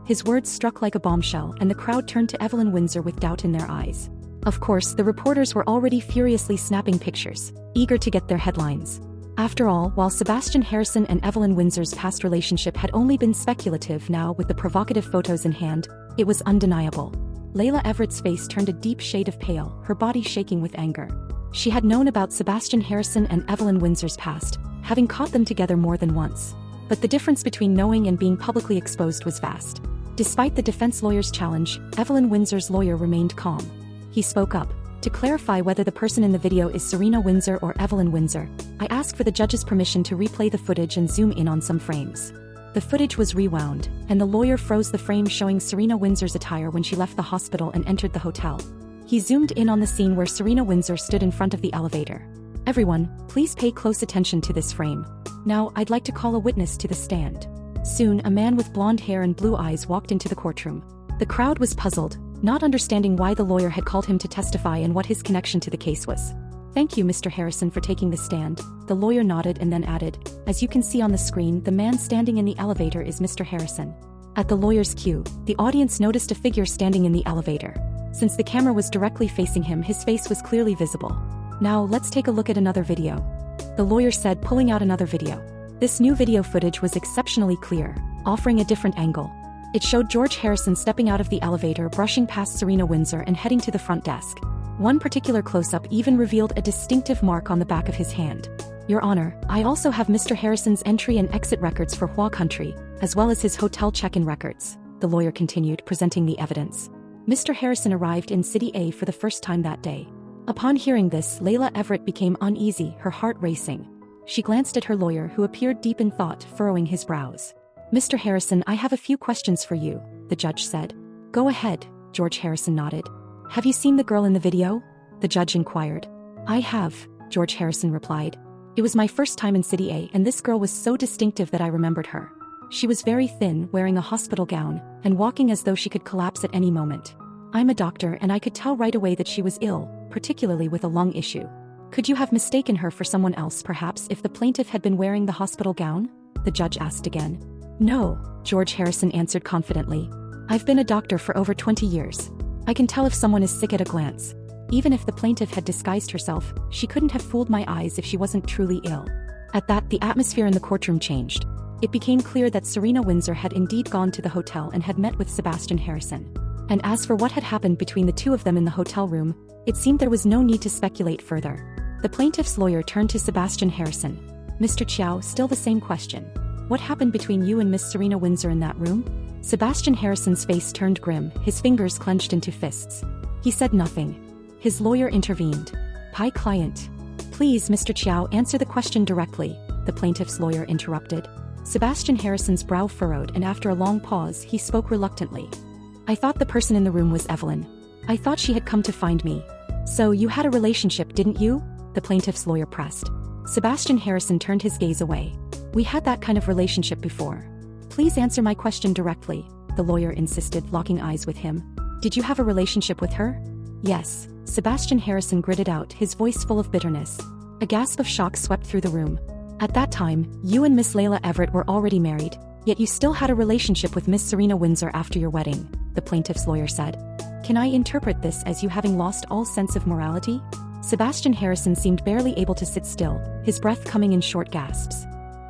His words struck like a bombshell, and the crowd turned to Evelyn Windsor with doubt in their eyes. Of course, the reporters were already furiously snapping pictures, eager to get their headlines. After all, while Sebastian Harrison and Evelyn Windsor's past relationship had only been speculative, now with the provocative photos in hand, it was undeniable. Layla Everett's face turned a deep shade of pale, her body shaking with anger. She had known about Sebastian Harrison and Evelyn Windsor's past, having caught them together more than once. But the difference between knowing and being publicly exposed was vast. Despite the defense lawyer's challenge, Evelyn Windsor's lawyer remained calm. He spoke up. "To clarify whether the person in the video is Serena Windsor or Evelyn Windsor, I ask for the judge's permission to replay the footage and zoom in on some frames." The footage was rewound, and the lawyer froze the frame showing Serena Windsor's attire when she left the hospital and entered the hotel. He zoomed in on the scene where Serena Windsor stood in front of the elevator. "Everyone, please pay close attention to this frame. Now, I'd like to call a witness to the stand." Soon, a man with blonde hair and blue eyes walked into the courtroom. The crowd was puzzled, not understanding why the lawyer had called him to testify and what his connection to the case was. "Thank you, Mr. Harrison, for taking the stand." The lawyer nodded and then added, "As you can see on the screen, the man standing in the elevator is Mr. Harrison." At the lawyer's cue, the audience noticed a figure standing in the elevator. Since the camera was directly facing him, his face was clearly visible. "Now, let's take a look at another video," the lawyer said, pulling out another video. This new video footage was exceptionally clear, offering a different angle. It showed George Harrison stepping out of the elevator, brushing past Serena Windsor and heading to the front desk. One particular close-up even revealed a distinctive mark on the back of his hand. "Your Honor, I also have Mr. Harrison's entry and exit records for Hua Country, as well as his hotel check-in records," the lawyer continued, presenting the evidence. Mr. Harrison arrived in City A for the first time that day. Upon hearing this, Layla Everett became uneasy, her heart racing. She glanced at her lawyer, who appeared deep in thought, furrowing his brows. "Mr. Harrison, I have a few questions for you," the judge said. "Go ahead," George Harrison nodded. "Have you seen the girl in the video?" the judge inquired. "I have," George Harrison replied. "It was my first time in City A, and this girl was so distinctive that I remembered her. She was very thin, wearing a hospital gown, and walking as though she could collapse at any moment. I'm a doctor, and I could tell right away that she was ill, particularly with a lung issue." "Could you have mistaken her for someone else, perhaps, if the plaintiff had been wearing the hospital gown?" the judge asked again. "No," George Harrison answered confidently. "I've been a doctor for over 20 years. I can tell if someone is sick at a glance. Even if the plaintiff had disguised herself, she couldn't have fooled my eyes if she wasn't truly ill." At that, the atmosphere in the courtroom changed. It became clear that Serena Windsor had indeed gone to the hotel and had met with Sebastian Harrison. And as for what had happened between the two of them in the hotel room, it seemed there was no need to speculate further. The plaintiff's lawyer turned to Sebastian Harrison. "Mr. Chow, still the same question. What happened between you and Miss Serena Windsor in that room?" Sebastian Harrison's face turned grim, his fingers clenched into fists. He said nothing. His lawyer intervened. "Hi, client. Please, Mr. Chow, answer the question directly," the plaintiff's lawyer interrupted. Sebastian Harrison's brow furrowed, and after a long pause, he spoke reluctantly. "I thought the person in the room was Evelyn. I thought she had come to find me." "So you had a relationship, didn't you?" the plaintiff's lawyer pressed. Sebastian Harrison turned his gaze away. "We had that kind of relationship before." "Please answer my question directly," the lawyer insisted, locking eyes with him. "Did you have a relationship with her?" "Yes," Sebastian Harrison gritted out, his voice full of bitterness. A gasp of shock swept through the room. "At that time, you and Miss Layla Everett were already married, yet you still had a relationship with Miss Serena Windsor after your wedding," the plaintiff's lawyer said. "Can I interpret this as you having lost all sense of morality?" Sebastian Harrison seemed barely able to sit still, his breath coming in short gasps.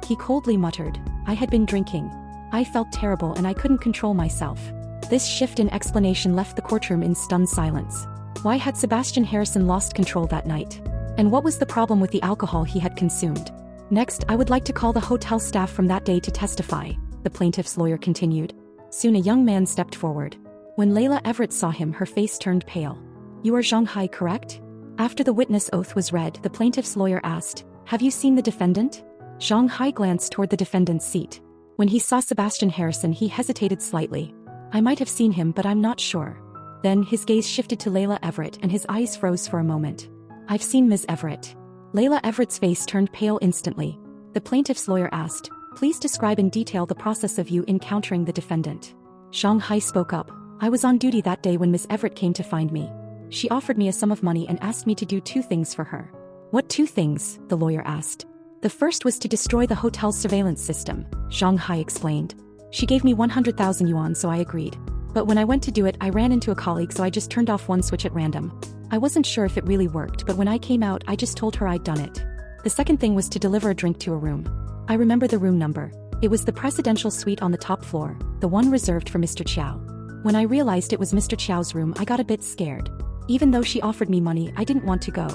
He coldly muttered, "I had been drinking. I felt terrible and I couldn't control myself." This shift in explanation left the courtroom in stunned silence. Why had Sebastian Harrison lost control that night? And what was the problem with the alcohol he had consumed? "Next, I would like to call the hotel staff from that day to testify," the plaintiff's lawyer continued. Soon a young man stepped forward. When Layla Everett saw him, her face turned pale. "You are Zhang Hai, correct?" After the witness oath was read, the plaintiff's lawyer asked, "Have you seen the defendant?" Zhang Hai glanced toward the defendant's seat. When he saw Sebastian Harrison, he hesitated slightly. "I might have seen him, but I'm not sure." Then his gaze shifted to Layla Everett and his eyes froze for a moment. "I've seen Ms. Everett." Layla Everett's face turned pale instantly. The plaintiff's lawyer asked, please describe in detail the process of you encountering the defendant. Zhang Hai spoke up. I was on duty that day when Miss Everett came to find me. She offered me a sum of money and asked me to do 2 things for her. What 2 things? The lawyer asked. The first was to destroy the hotel's surveillance system, Zhang Hai explained. She gave me 100,000 yuan, so I agreed. But when I went to do it, I ran into a colleague, so I just turned off one switch at random. I wasn't sure if it really worked, but when I came out, I just told her I'd done it. The second thing was to deliver a drink to a room. I remember the room number. It was the presidential suite on the top floor, the one reserved for Mr. Chiao. When I realized it was Mr. Chiao's room, I got a bit scared. Even though she offered me money, I didn't want to go.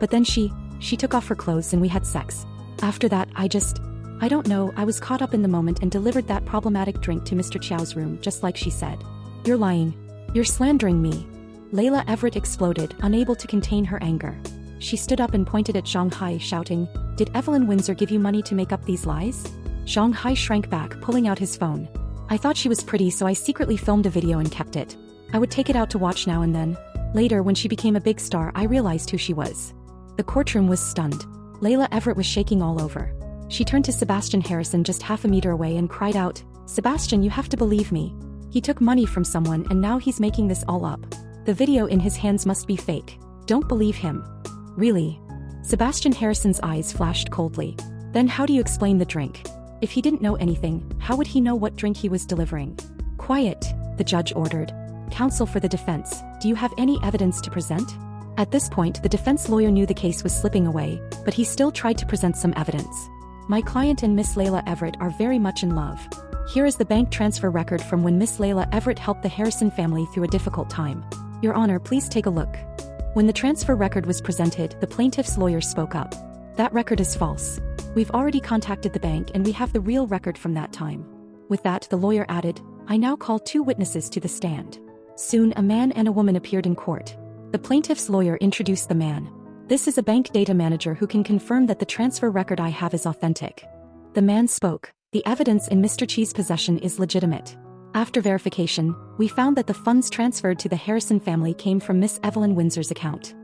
But then she took off her clothes and we had sex. After that, I don't know, I was caught up in the moment and delivered that problematic drink to Mr. Chiao's room, just like she said. You're lying. You're slandering me. Layla Everett exploded, unable to contain her anger. She stood up and pointed at Zhang Hai, shouting, "Did Evelyn Windsor give you money to make up these lies?" Zhang Hai shrank back, pulling out his phone. I thought she was pretty, so I secretly filmed a video and kept it. I would take it out to watch now and then. Later, when she became a big star, I realized who she was. The courtroom was stunned. Layla Everett was shaking all over. She turned to Sebastian Harrison just half a meter away and cried out, "Sebastian, you have to believe me. He took money from someone and now he's making this all up. The video in his hands must be fake. Don't believe him." Really? Sebastian Harrison's eyes flashed coldly. Then how do you explain the drink? If he didn't know anything, how would he know what drink he was delivering? Quiet, the judge ordered. Counsel for the defense, do you have any evidence to present? At this point, the defense lawyer knew the case was slipping away, but he still tried to present some evidence. My client and Miss Layla Everett are very much in love. Here is the bank transfer record from when Miss Layla Everett helped the Harrison family through a difficult time. Your Honor, please take a look. When the transfer record was presented, the plaintiff's lawyer spoke up. That record is false. We've already contacted the bank and we have the real record from that time. With that, the lawyer added, I now call 2 witnesses to the stand. Soon, a man and a woman appeared in court. The plaintiff's lawyer introduced the man. This is a bank data manager who can confirm that the transfer record I have is authentic. The man spoke. The evidence in Mr. Chi's possession is legitimate. After verification, we found that the funds transferred to the Harrison family came from Miss Evelyn Windsor's account.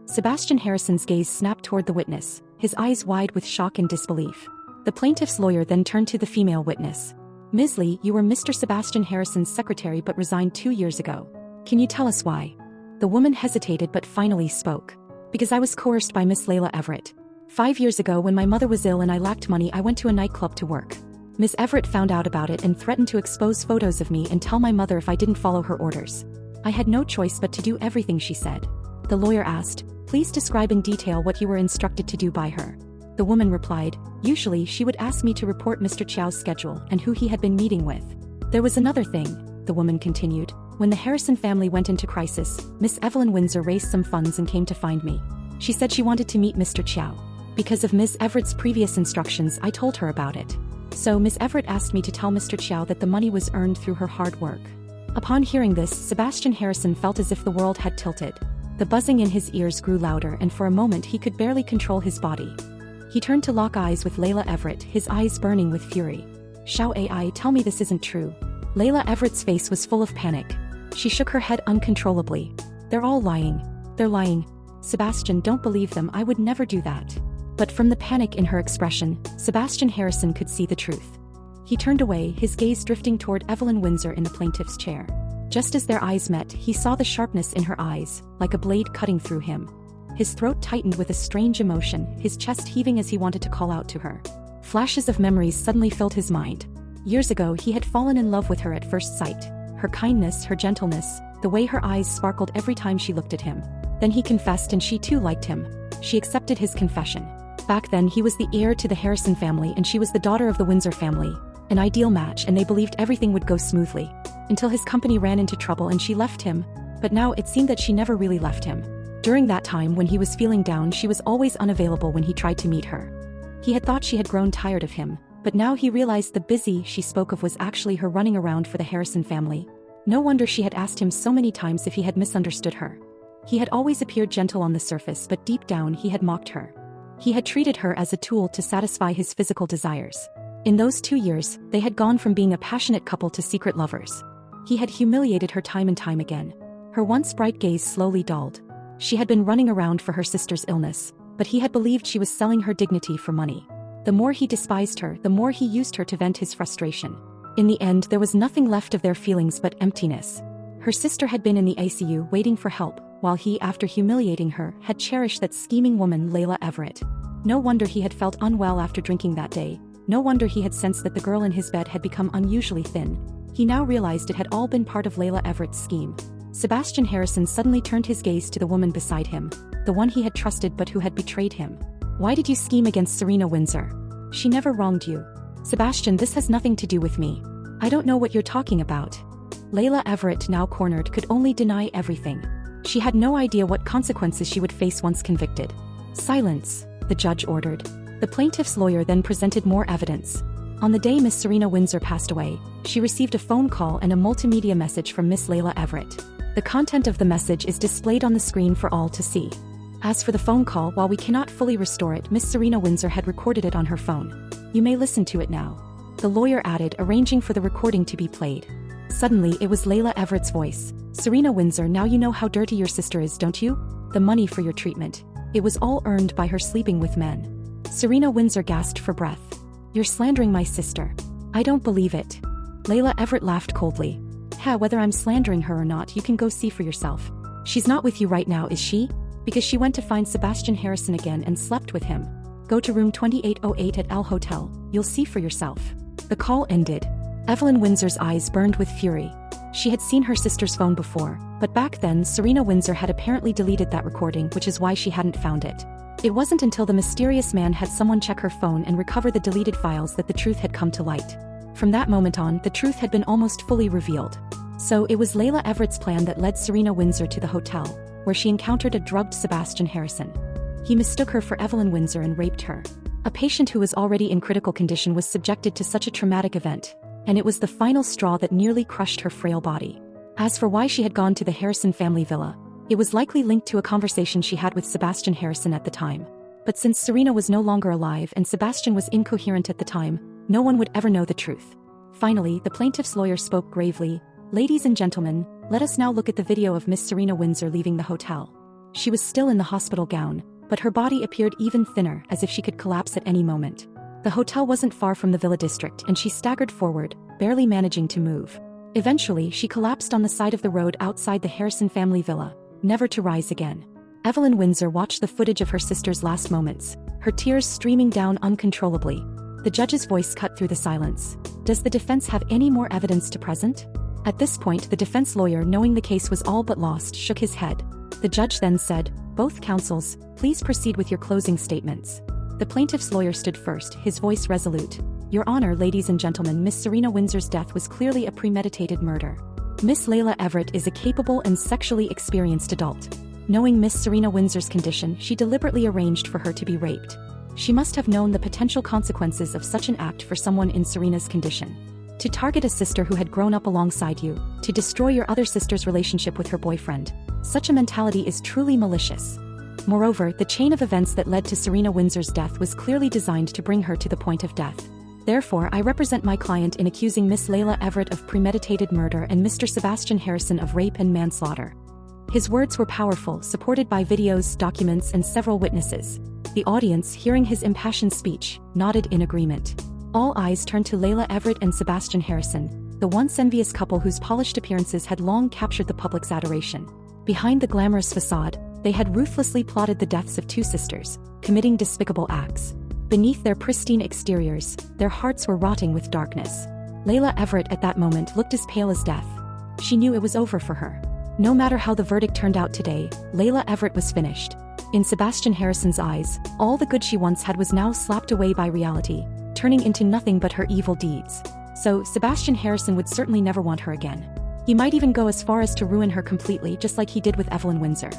Sebastian Harrison's gaze snapped toward the witness, his eyes wide with shock and disbelief. The plaintiff's lawyer then turned to the female witness. Ms. Lee, you were Mr. Sebastian Harrison's secretary but resigned 2 years ago. Can you tell us why? The woman hesitated but finally spoke. Because I was coerced by Miss Layla Everett. 5 years ago, when my mother was ill and I lacked money, I went to a nightclub to work. Miss Everett found out about it and threatened to expose photos of me and tell my mother if I didn't follow her orders. I had no choice but to do everything she said. The lawyer asked, please describe in detail what you were instructed to do by her. The woman replied, usually she would ask me to report Mr. Chiao's schedule and who he had been meeting with. There was another thing, the woman continued. When the Harrison family went into crisis, Miss Evelyn Windsor raised some funds and came to find me. She said she wanted to meet Mr. Chiao. Because of Miss Everett's previous instructions, I told her about it. So Miss Everett asked me to tell Mr. Chiao that the money was earned through her hard work. Upon hearing this, Sebastian Harrison felt as if the world had tilted. The buzzing in his ears grew louder and for a moment he could barely control his body. He turned to lock eyes with Layla Everett, his eyes burning with fury. Xiao Ai, tell me this isn't true. Layla Everett's face was full of panic. She shook her head uncontrollably. They're all lying. They're lying. Sebastian, don't believe them, I would never do that. But from the panic in her expression, Sebastian Harrison could see the truth. He turned away, his gaze drifting toward Evelyn Windsor in the plaintiff's chair. Just as their eyes met, he saw the sharpness in her eyes, like a blade cutting through him. His throat tightened with a strange emotion, his chest heaving as he wanted to call out to her. Flashes of memories suddenly filled his mind. Years ago, he had fallen in love with her at first sight. Her kindness, her gentleness, the way her eyes sparkled every time she looked at him. Then he confessed and she too liked him. She accepted his confession. Back then he was the heir to the Harrison family and she was the daughter of the Windsor family. An ideal match, and they believed everything would go smoothly. Until his company ran into trouble and she left him. But now it seemed that she never really left him. During that time when he was feeling down, she was always unavailable when he tried to meet her. He had thought she had grown tired of him, but now he realized the busy she spoke of was actually her running around for the Harrison family. No wonder she had asked him so many times if he had misunderstood her. He had always appeared gentle on the surface, but deep down he had mocked her. He had treated her as a tool to satisfy his physical desires. In those 2 years, they had gone from being a passionate couple to secret lovers. He had humiliated her time and time again. Her once bright gaze slowly dulled. She had been running around for her sister's illness, but he had believed she was selling her dignity for money. The more he despised her, the more he used her to vent his frustration. In the end, there was nothing left of their feelings but emptiness. Her sister had been in the ICU waiting for help, while he, after humiliating her, had cherished that scheming woman Layla Everett. No wonder he had felt unwell after drinking that day. No wonder he had sensed that the girl in his bed had become unusually thin. He now realized it had all been part of Layla Everett's scheme. Sebastian Harrison suddenly turned his gaze to the woman beside him, the one he had trusted but who had betrayed him. Why did you scheme against Serena Windsor? She never wronged you. Sebastian, this has nothing to do with me. I don't know what you're talking about. Layla Everett, now cornered, could only deny everything. She had no idea what consequences she would face once convicted. Silence, the judge ordered. The plaintiff's lawyer then presented more evidence. On the day Miss Serena Windsor passed away, she received a phone call and a multimedia message from Miss Layla Everett. The content of the message is displayed on the screen for all to see. As for the phone call, while we cannot fully restore it, Miss Serena Windsor had recorded it on her phone. You may listen to it now. The lawyer added, arranging for the recording to be played. Suddenly, it was Layla Everett's voice. Serena Windsor, now you know how dirty your sister is, don't you? The money for your treatment. It was all earned by her sleeping with men. Serena Windsor gasped for breath. You're slandering my sister. I don't believe it. Layla Everett laughed coldly. Whether I'm slandering her or not, you can go see for yourself. She's not with you right now, is she? Because she went to find Sebastian Harrison again and slept with him. Go to room 2808 at L Hotel, you'll see for yourself. The call ended. Evelyn Windsor's eyes burned with fury. She had seen her sister's phone before, but back then Serena Windsor had apparently deleted that recording, which is why she hadn't found it. It wasn't until the mysterious man had someone check her phone and recover the deleted files that the truth had come to light. From that moment on, the truth had been almost fully revealed. So it was Layla Everett's plan that led Serena Windsor to the hotel, where she encountered a drugged Sebastian Harrison. He mistook her for Evelyn Windsor and raped her. A patient who was already in critical condition was subjected to such a traumatic event, and it was the final straw that nearly crushed her frail body. As for why she had gone to the Harrison family villa, it was likely linked to a conversation she had with Sebastian Harrison at the time. But since Serena was no longer alive and Sebastian was incoherent at the time, no one would ever know the truth. Finally, the plaintiff's lawyer spoke gravely. Ladies and gentlemen, let us now look at the video of Miss Serena Windsor leaving the hotel. She was still in the hospital gown, but her body appeared even thinner, as if she could collapse at any moment. The hotel wasn't far from the villa district and she staggered forward, barely managing to move. Eventually, she collapsed on the side of the road outside the Harrison family villa, never to rise again. Evelyn Windsor watched the footage of her sister's last moments, her tears streaming down uncontrollably. The judge's voice cut through the silence. Does the defense have any more evidence to present? At this point, the defense lawyer, knowing the case was all but lost, shook his head. The judge then said, "Both counsels, please proceed with your closing statements." The plaintiff's lawyer stood first, his voice resolute. Your Honor, ladies and gentlemen, Miss Serena Windsor's death was clearly a premeditated murder. Miss Layla Everett is a capable and sexually experienced adult. Knowing Miss Serena Windsor's condition, she deliberately arranged for her to be raped. She must have known the potential consequences of such an act for someone in Serena's condition. To target a sister who had grown up alongside you, to destroy your other sister's relationship with her boyfriend, such a mentality is truly malicious. Moreover, the chain of events that led to Serena Windsor's death was clearly designed to bring her to the point of death. Therefore, I represent my client in accusing Miss Layla Everett of premeditated murder and Mr. Sebastian Harrison of rape and manslaughter. His words were powerful, supported by videos, documents, and several witnesses. The audience, hearing his impassioned speech, nodded in agreement. All eyes turned to Layla Everett and Sebastian Harrison, the once envious couple whose polished appearances had long captured the public's adoration. Behind the glamorous facade, they had ruthlessly plotted the deaths of two sisters, committing despicable acts. Beneath their pristine exteriors, their hearts were rotting with darkness. Layla Everett at that moment looked as pale as death. She knew it was over for her. No matter how the verdict turned out today, Layla Everett was finished. In Sebastian Harrison's eyes, all the good she once had was now slapped away by reality, turning into nothing but her evil deeds. So, Sebastian Harrison would certainly never want her again. He might even go as far as to ruin her completely, just like he did with Evelyn Windsor.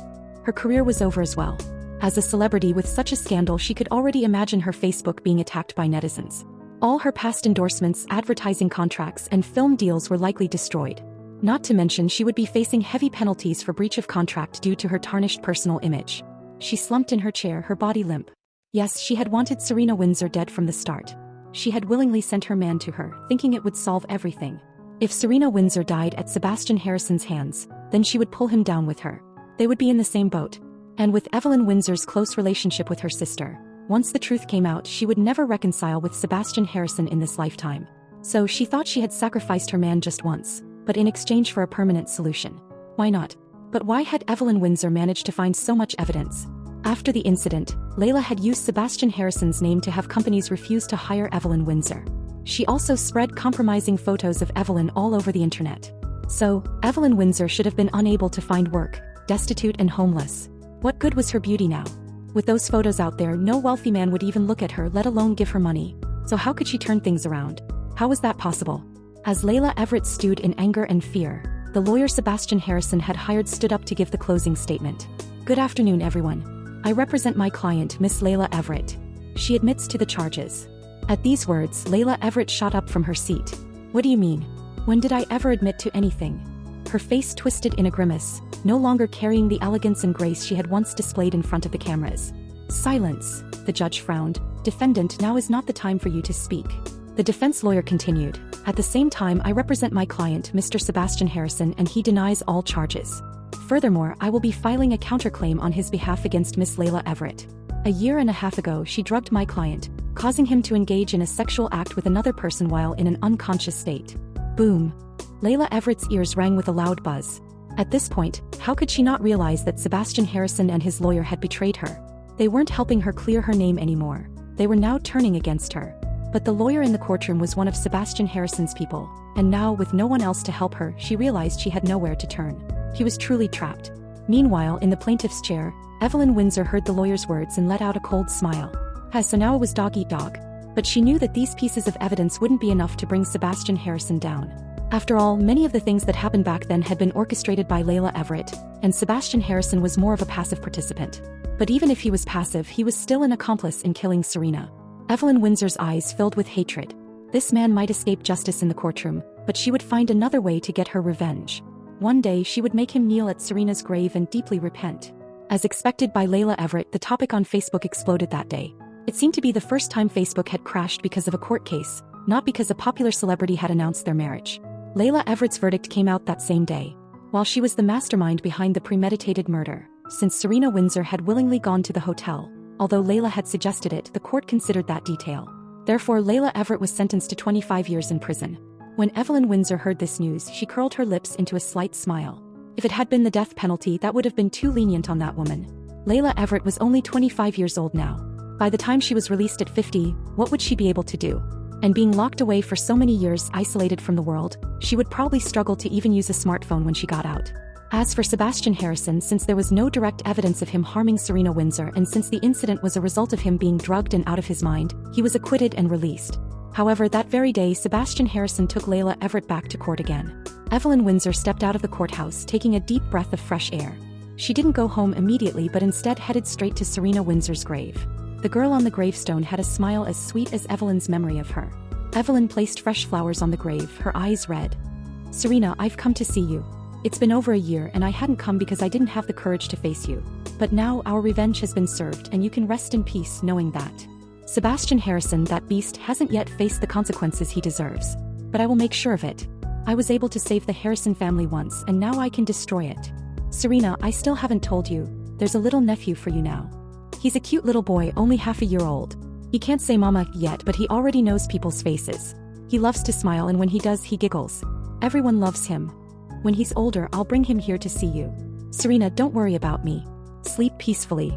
Her career was over as well. As a celebrity with such a scandal, she could already imagine her Facebook being attacked by netizens. All her past endorsements, advertising contracts, and film deals were likely destroyed. Not to mention, she would be facing heavy penalties for breach of contract due to her tarnished personal image. She slumped in her chair, her body limp. Yes, she had wanted Serena Windsor dead from the start. She had willingly sent her man to her, thinking it would solve everything. If Serena Windsor died at Sebastian Harrison's hands, then she would pull him down with her. They would be in the same boat. And with Evelyn Windsor's close relationship with her sister, Once the truth came out, she would never reconcile with Sebastian Harrison in this lifetime. So she thought she had sacrificed her man just once, but in exchange for a permanent solution. Why not? But why had Evelyn Windsor managed to find so much evidence? After the incident, Layla had used Sebastian Harrison's name to have companies refuse to hire Evelyn Windsor. She also spread compromising photos of Evelyn all over the internet. So, Evelyn Windsor should have been unable to find work, destitute and homeless. What good was her beauty now? With those photos out there, no wealthy man would even look at her, let alone give her money. So how could she turn things around? How was that possible? As Layla Everett stewed in anger and fear, the lawyer Sebastian Harrison had hired stood up to give the closing statement. Good afternoon, everyone. I represent my client, Miss Layla Everett. She admits to the charges. At these words, Layla Everett shot up from her seat. What do you mean? When did I ever admit to anything? Her face twisted in a grimace, no longer carrying the elegance and grace she had once displayed in front of the cameras. Silence, the judge frowned. Defendant, now is not the time for you to speak. The defense lawyer continued. At the same time, I represent my client, Mr. Sebastian Harrison, and he denies all charges. Furthermore, I will be filing a counterclaim on his behalf against Miss Layla Everett. A year and a half ago, she drugged my client, causing him to engage in a sexual act with another person while in an unconscious state. Boom. Layla Everett's ears rang with a loud buzz. At this point, how could she not realize that Sebastian Harrison and his lawyer had betrayed her? They weren't helping her clear her name anymore. They were now turning against her. But the lawyer in the courtroom was one of Sebastian Harrison's people, and now, with no one else to help her, she realized she had nowhere to turn. He was truly trapped. Meanwhile, in the plaintiff's chair, Evelyn Windsor heard the lawyer's words and let out a cold smile. So now it was dog eat dog. But she knew that these pieces of evidence wouldn't be enough to bring Sebastian Harrison down. After all, many of the things that happened back then had been orchestrated by Layla Everett, and Sebastian Harrison was more of a passive participant. But even if he was passive, he was still an accomplice in killing Serena. Evelyn Windsor's eyes filled with hatred. This man might escape justice in the courtroom, but she would find another way to get her revenge. One day she would make him kneel at Serena's grave and deeply repent. As expected by Layla Everett, the topic on Facebook exploded that day. It seemed to be the first time Facebook had crashed because of a court case, not because a popular celebrity had announced their marriage. Layla Everett's verdict came out that same day. While she was the mastermind behind the premeditated murder, since Serena Windsor had willingly gone to the hotel, although Layla had suggested it, the court considered that detail. Therefore, Layla Everett was sentenced to 25 years in prison. When Evelyn Windsor heard this news, she curled her lips into a slight smile. If it had been the death penalty, that would have been too lenient on that woman. Layla Everett was only 25 years old now. By the time she was released at 50, what would she be able to do? And being locked away for so many years, isolated from the world, she would probably struggle to even use a smartphone when she got out. As for Sebastian Harrison, since there was no direct evidence of him harming Serena Windsor and since the incident was a result of him being drugged and out of his mind, he was acquitted and released. However, that very day, Sebastian Harrison took Layla Everett back to court again. Evelyn Windsor stepped out of the courthouse, taking a deep breath of fresh air. She didn't go home immediately but instead headed straight to Serena Windsor's grave. The girl on the gravestone had a smile as sweet as Evelyn's memory of her. Evelyn placed fresh flowers on the grave, her eyes red. "Serena, I've come to see you. It's been over a year and I hadn't come because I didn't have the courage to face you. But now our revenge has been served and you can rest in peace knowing that Sebastian Harrison, that beast, hasn't yet faced the consequences he deserves. But I will make sure of it. I was able to save the Harrison family once and now I can destroy it. Serena, I still haven't told you, there's a little nephew for you now. He's a cute little boy, only half a year old. He can't say mama yet, but he already knows people's faces. He loves to smile and when he does, he giggles. Everyone loves him. When he's older, I'll bring him here to see you. Serena, don't worry about me. Sleep peacefully."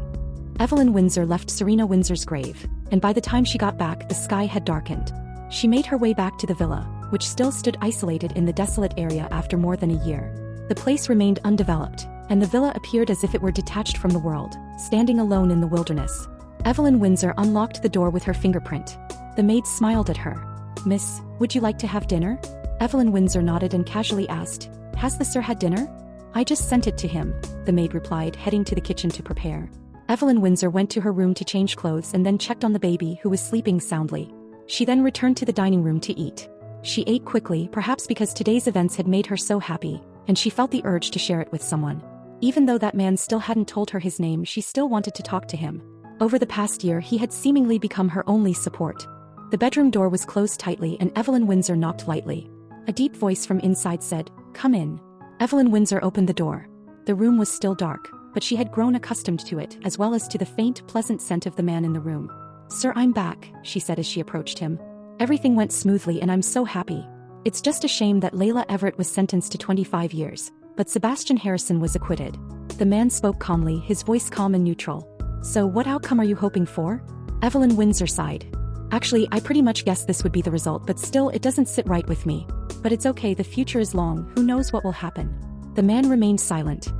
Evelyn Windsor left Serena Windsor's grave, and by the time she got back, the sky had darkened. She made her way back to the villa, which still stood isolated in the desolate area after more than a year. The place remained undeveloped, and the villa appeared as if it were detached from the world, standing alone in the wilderness. Evelyn Windsor unlocked the door with her fingerprint. The maid smiled at her. "Miss, would you like to have dinner?" Evelyn Windsor nodded and casually asked, "Has the sir had dinner?" "I just sent it to him," the maid replied, heading to the kitchen to prepare. Evelyn Windsor went to her room to change clothes and then checked on the baby, who was sleeping soundly. She then returned to the dining room to eat. She ate quickly, perhaps because today's events had made her so happy, and she felt the urge to share it with someone. Even though that man still hadn't told her his name, she still wanted to talk to him. Over the past year, he had seemingly become her only support. The bedroom door was closed tightly and Evelyn Windsor knocked lightly. A deep voice from inside said, "Come in." Evelyn Windsor opened the door. The room was still dark, but she had grown accustomed to it, as well as to the faint, pleasant scent of the man in the room. "Sir, I'm back," she said as she approached him. "Everything went smoothly and I'm so happy. It's just a shame that Layla Everett was sentenced to 25 years, but Sebastian Harrison was acquitted." The man spoke calmly, his voice calm and neutral. "So what outcome are you hoping for?" Evelyn Windsor sighed. "Actually, I pretty much guessed this would be the result, but still it doesn't sit right with me. But it's okay, the future is long, who knows what will happen." The man remained silent.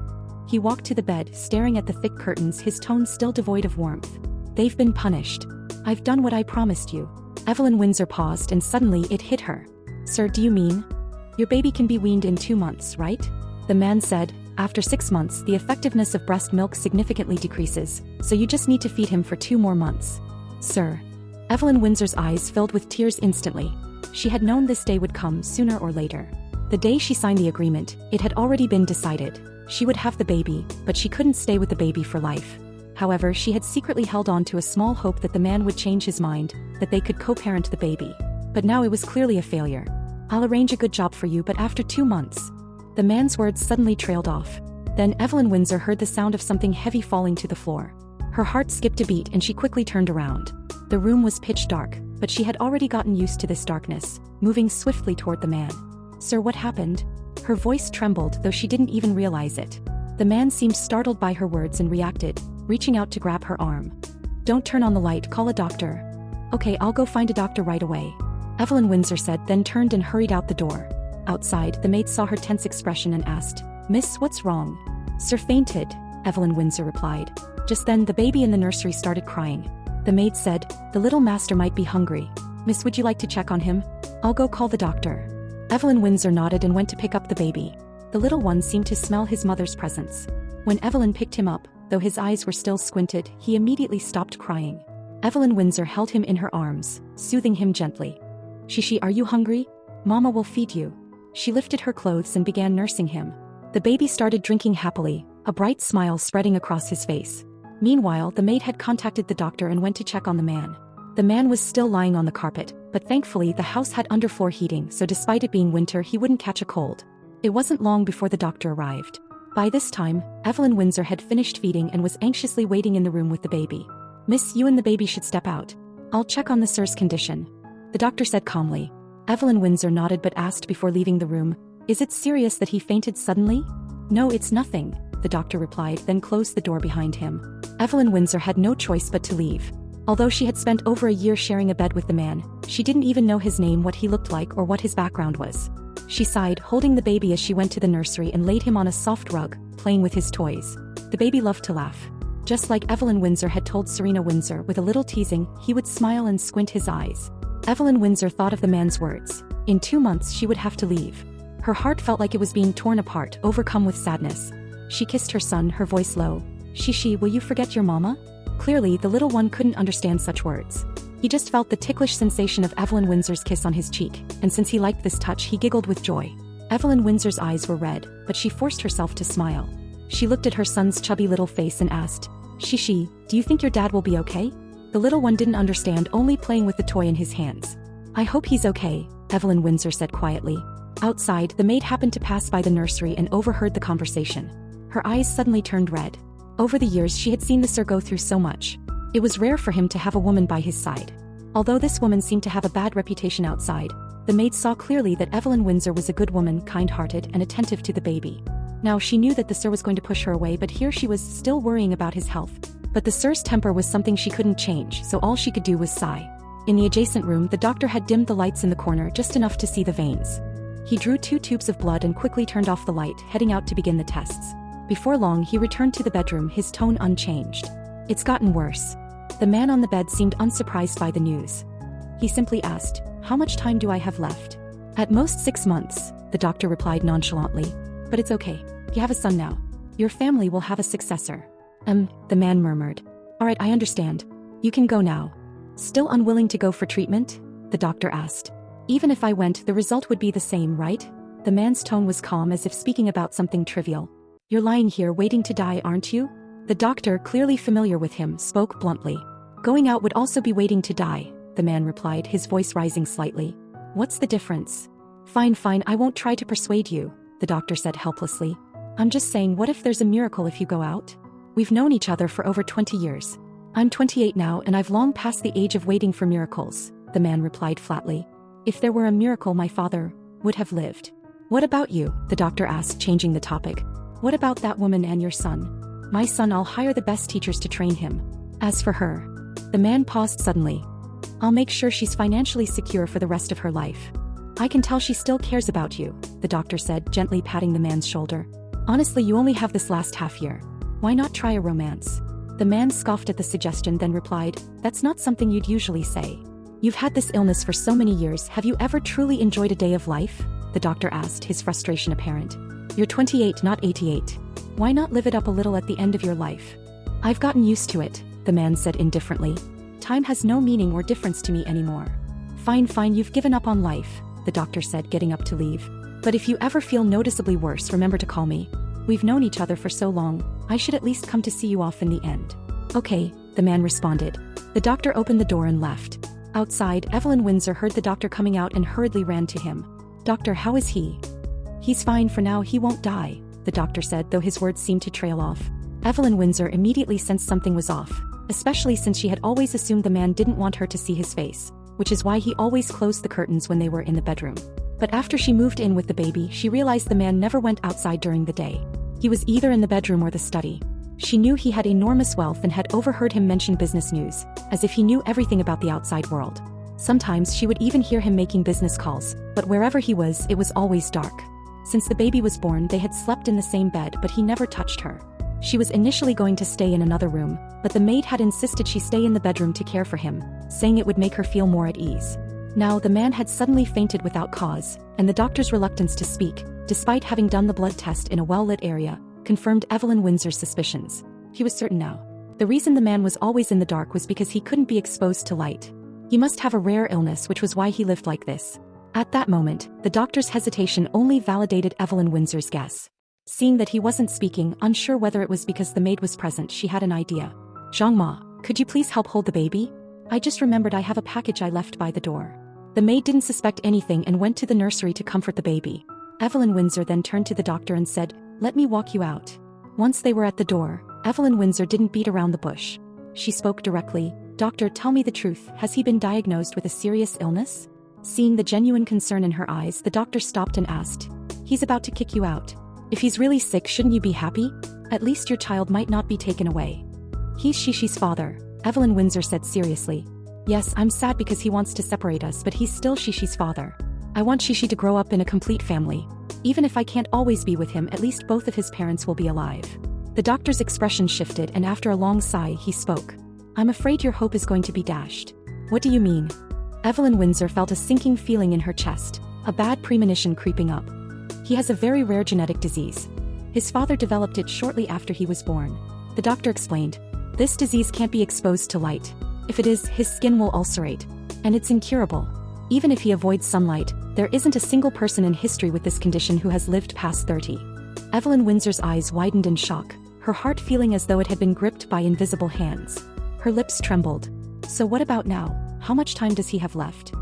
He walked to the bed, staring at the thick curtains, his tone still devoid of warmth. "They've been punished. I've done what I promised you." Evelyn Windsor paused and suddenly it hit her. "Sir, do you mean? Your baby can be weaned in 2 months, right?" The man said, "After 6 months, the effectiveness of breast milk significantly decreases, so you just need to feed him for 2 more months." "Sir." Evelyn Windsor's eyes filled with tears instantly. She had known this day would come sooner or later. The day she signed the agreement, it had already been decided. She would have the baby, but she couldn't stay with the baby for life. However, she had secretly held on to a small hope that the man would change his mind, that they could co-parent the baby. But now it was clearly a failure. "I'll arrange a good job for you, but after 2 months." The man's words suddenly trailed off. Then Evelyn Windsor heard the sound of something heavy falling to the floor. Her heart skipped a beat and she quickly turned around. The room was pitch dark, but she had already gotten used to this darkness, moving swiftly toward the man. "Sir, what happened?" Her voice trembled, though she didn't even realize it. The man seemed startled by her words and reacted, reaching out to grab her arm. "Don't turn on the light, call a doctor." "Okay, I'll go find a doctor right away," Evelyn Windsor said, then turned and hurried out the door. Outside, the maid saw her tense expression and asked, "Miss, what's wrong?" "Sir fainted," Evelyn Windsor replied. Just then, the baby in the nursery started crying. The maid said, "The little master might be hungry. Miss, would you like to check on him?" "I'll go call the doctor." Evelyn Windsor nodded and went to pick up the baby. The little one seemed to smell his mother's presence. When Evelyn picked him up, though his eyes were still squinted, he immediately stopped crying. Evelyn Windsor held him in her arms, soothing him gently. "Shishi, are you hungry? Mama will feed you." She lifted her clothes and began nursing him. The baby started drinking happily, a bright smile spreading across his face. Meanwhile, the maid had contacted the doctor and went to check on the man. The man was still lying on the carpet, but thankfully the house had underfloor heating, so despite it being winter he wouldn't catch a cold. It wasn't long before the doctor arrived. By this time, Evelyn Windsor had finished feeding and was anxiously waiting in the room with the baby. "Miss, you and the baby should step out. I'll check on the sir's condition," the doctor said calmly. Evelyn Windsor nodded but asked before leaving the room, "Is it serious that he fainted suddenly?" "No, it's nothing," the doctor replied, then closed the door behind him. Evelyn Windsor had no choice but to leave. Although she had spent over a year sharing a bed with the man, she didn't even know his name, what he looked like, or what his background was. She sighed, holding the baby as she went to the nursery and laid him on a soft rug, playing with his toys. The baby loved to laugh. Just like Evelyn Windsor had told Serena Windsor, with a little teasing, he would smile and squint his eyes. Evelyn Windsor thought of the man's words. In 2 months she would have to leave. Her heart felt like it was being torn apart, overcome with sadness. She kissed her son, her voice low. "Shishi, will you forget your mama?" Clearly, the little one couldn't understand such words. He just felt the ticklish sensation of Evelyn Windsor's kiss on his cheek, and since he liked this touch, he giggled with joy. Evelyn Windsor's eyes were red, but she forced herself to smile. She looked at her son's chubby little face and asked, "Shishi, do you think your dad will be okay?" The little one didn't understand, only playing with the toy in his hands. "I hope he's okay," Evelyn Windsor said quietly. Outside, the maid happened to pass by the nursery and overheard the conversation. Her eyes suddenly turned red. Over the years she had seen the sir go through so much. It was rare for him to have a woman by his side. Although this woman seemed to have a bad reputation outside, the maid saw clearly that Evelyn Windsor was a good woman, kind-hearted and attentive to the baby. Now she knew that the sir was going to push her away, but here she was still worrying about his health. But the sir's temper was something she couldn't change, so all she could do was sigh. In the adjacent room, the doctor had dimmed the lights in the corner just enough to see the veins. He drew 2 tubes of blood and quickly turned off the light, heading out to begin the tests. Before long, he returned to the bedroom, his tone unchanged. "It's gotten worse." The man on the bed seemed unsurprised by the news. He simply asked, "How much time do I have left?" "At most 6 months, the doctor replied nonchalantly. "But it's okay. You have a son now. Your family will have a successor." The man murmured. "All right, I understand. You can go now." "Still unwilling to go for treatment?" the doctor asked. "Even if I went, the result would be the same, right?" The man's tone was calm, as if speaking about something trivial. "You're lying here waiting to die, aren't you?" The doctor, clearly familiar with him, spoke bluntly. "Going out would also be waiting to die," the man replied, his voice rising slightly. "What's the difference?" Fine, I won't try to persuade you," the doctor said helplessly. "I'm just saying, what if there's a miracle if you go out? We've known each other for over 20 years. I'm 28 now and I've long passed the age of waiting for miracles, the man replied flatly. If there were a miracle, my father would have lived. What about you? The doctor asked, changing the topic. What about that woman and your son? My son, I'll hire the best teachers to train him. As for her, the man paused suddenly. I'll make sure she's financially secure for the rest of her life. I can tell she still cares about you, the doctor said, gently patting the man's shoulder. Honestly, you only have this last half year. Why not try a romance? The man scoffed at the suggestion, then replied, That's not something you'd usually say. You've had this illness for so many years. Have you ever truly enjoyed a day of life? The doctor asked, his frustration apparent. You're 28, not 88. Why not live it up a little at the end of your life? I've gotten used to it, the man said indifferently. Time has no meaning or difference to me anymore. Fine, you've given up on life, the doctor said, getting up to leave. But if you ever feel noticeably worse, remember to call me. We've known each other for so long, I should at least come to see you off in the end. Okay, the man responded. The doctor opened the door and left. Outside, Evelyn Windsor heard the doctor coming out and hurriedly ran to him. Doctor, how is he? He's fine for now, he won't die, the doctor said, though his words seemed to trail off. Evelyn Windsor immediately sensed something was off, especially since she had always assumed the man didn't want her to see his face, which is why he always closed the curtains when they were in the bedroom. But after she moved in with the baby, she realized the man never went outside during the day. He was either in the bedroom or the study. She knew he had enormous wealth and had overheard him mention business news, as if he knew everything about the outside world. Sometimes she would even hear him making business calls, but wherever he was, it was always dark. Since the baby was born, they had slept in the same bed, but he never touched her. She was initially going to stay in another room, but the maid had insisted she stay in the bedroom to care for him, saying it would make her feel more at ease. Now the man had suddenly fainted without cause, and the doctor's reluctance to speak, despite having done the blood test in a well-lit area, confirmed Evelyn Windsor's suspicions. He was certain now. The reason the man was always in the dark was because he couldn't be exposed to light. He must have a rare illness, which was why he lived like this. At that moment, the doctor's hesitation only validated Evelyn Windsor's guess. Seeing that he wasn't speaking, unsure whether it was because the maid was present, she had an idea. Zhangma, could you please help hold the baby? I just remembered I have a package I left by the door. The maid didn't suspect anything and went to the nursery to comfort the baby. Evelyn Windsor then turned to the doctor and said, Let me walk you out. Once they were at the door, Evelyn Windsor didn't beat around the bush. She spoke directly. Doctor, tell me the truth, has he been diagnosed with a serious illness? Seeing the genuine concern in her eyes, the doctor stopped and asked, He's about to kick you out. If he's really sick, shouldn't you be happy? At least your child might not be taken away. He's Shishi's father, Evelyn Windsor said seriously. Yes, I'm sad because he wants to separate us, but he's still Shishi's father. I want Shishi to grow up in a complete family. Even if I can't always be with him, at least both of his parents will be alive. The doctor's expression shifted, and after a long sigh, he spoke. I'm afraid your hope is going to be dashed. What do you mean? Evelyn Windsor felt a sinking feeling in her chest, a bad premonition creeping up. He has a very rare genetic disease. His father developed it shortly after he was born. The doctor explained. This disease can't be exposed to light. If it is, his skin will ulcerate. And it's incurable. Even if he avoids sunlight, there isn't a single person in history with this condition who has lived past 30. Evelyn Windsor's eyes widened in shock, her heart feeling as though it had been gripped by invisible hands. Her lips trembled. So what about now? How much time does he have left?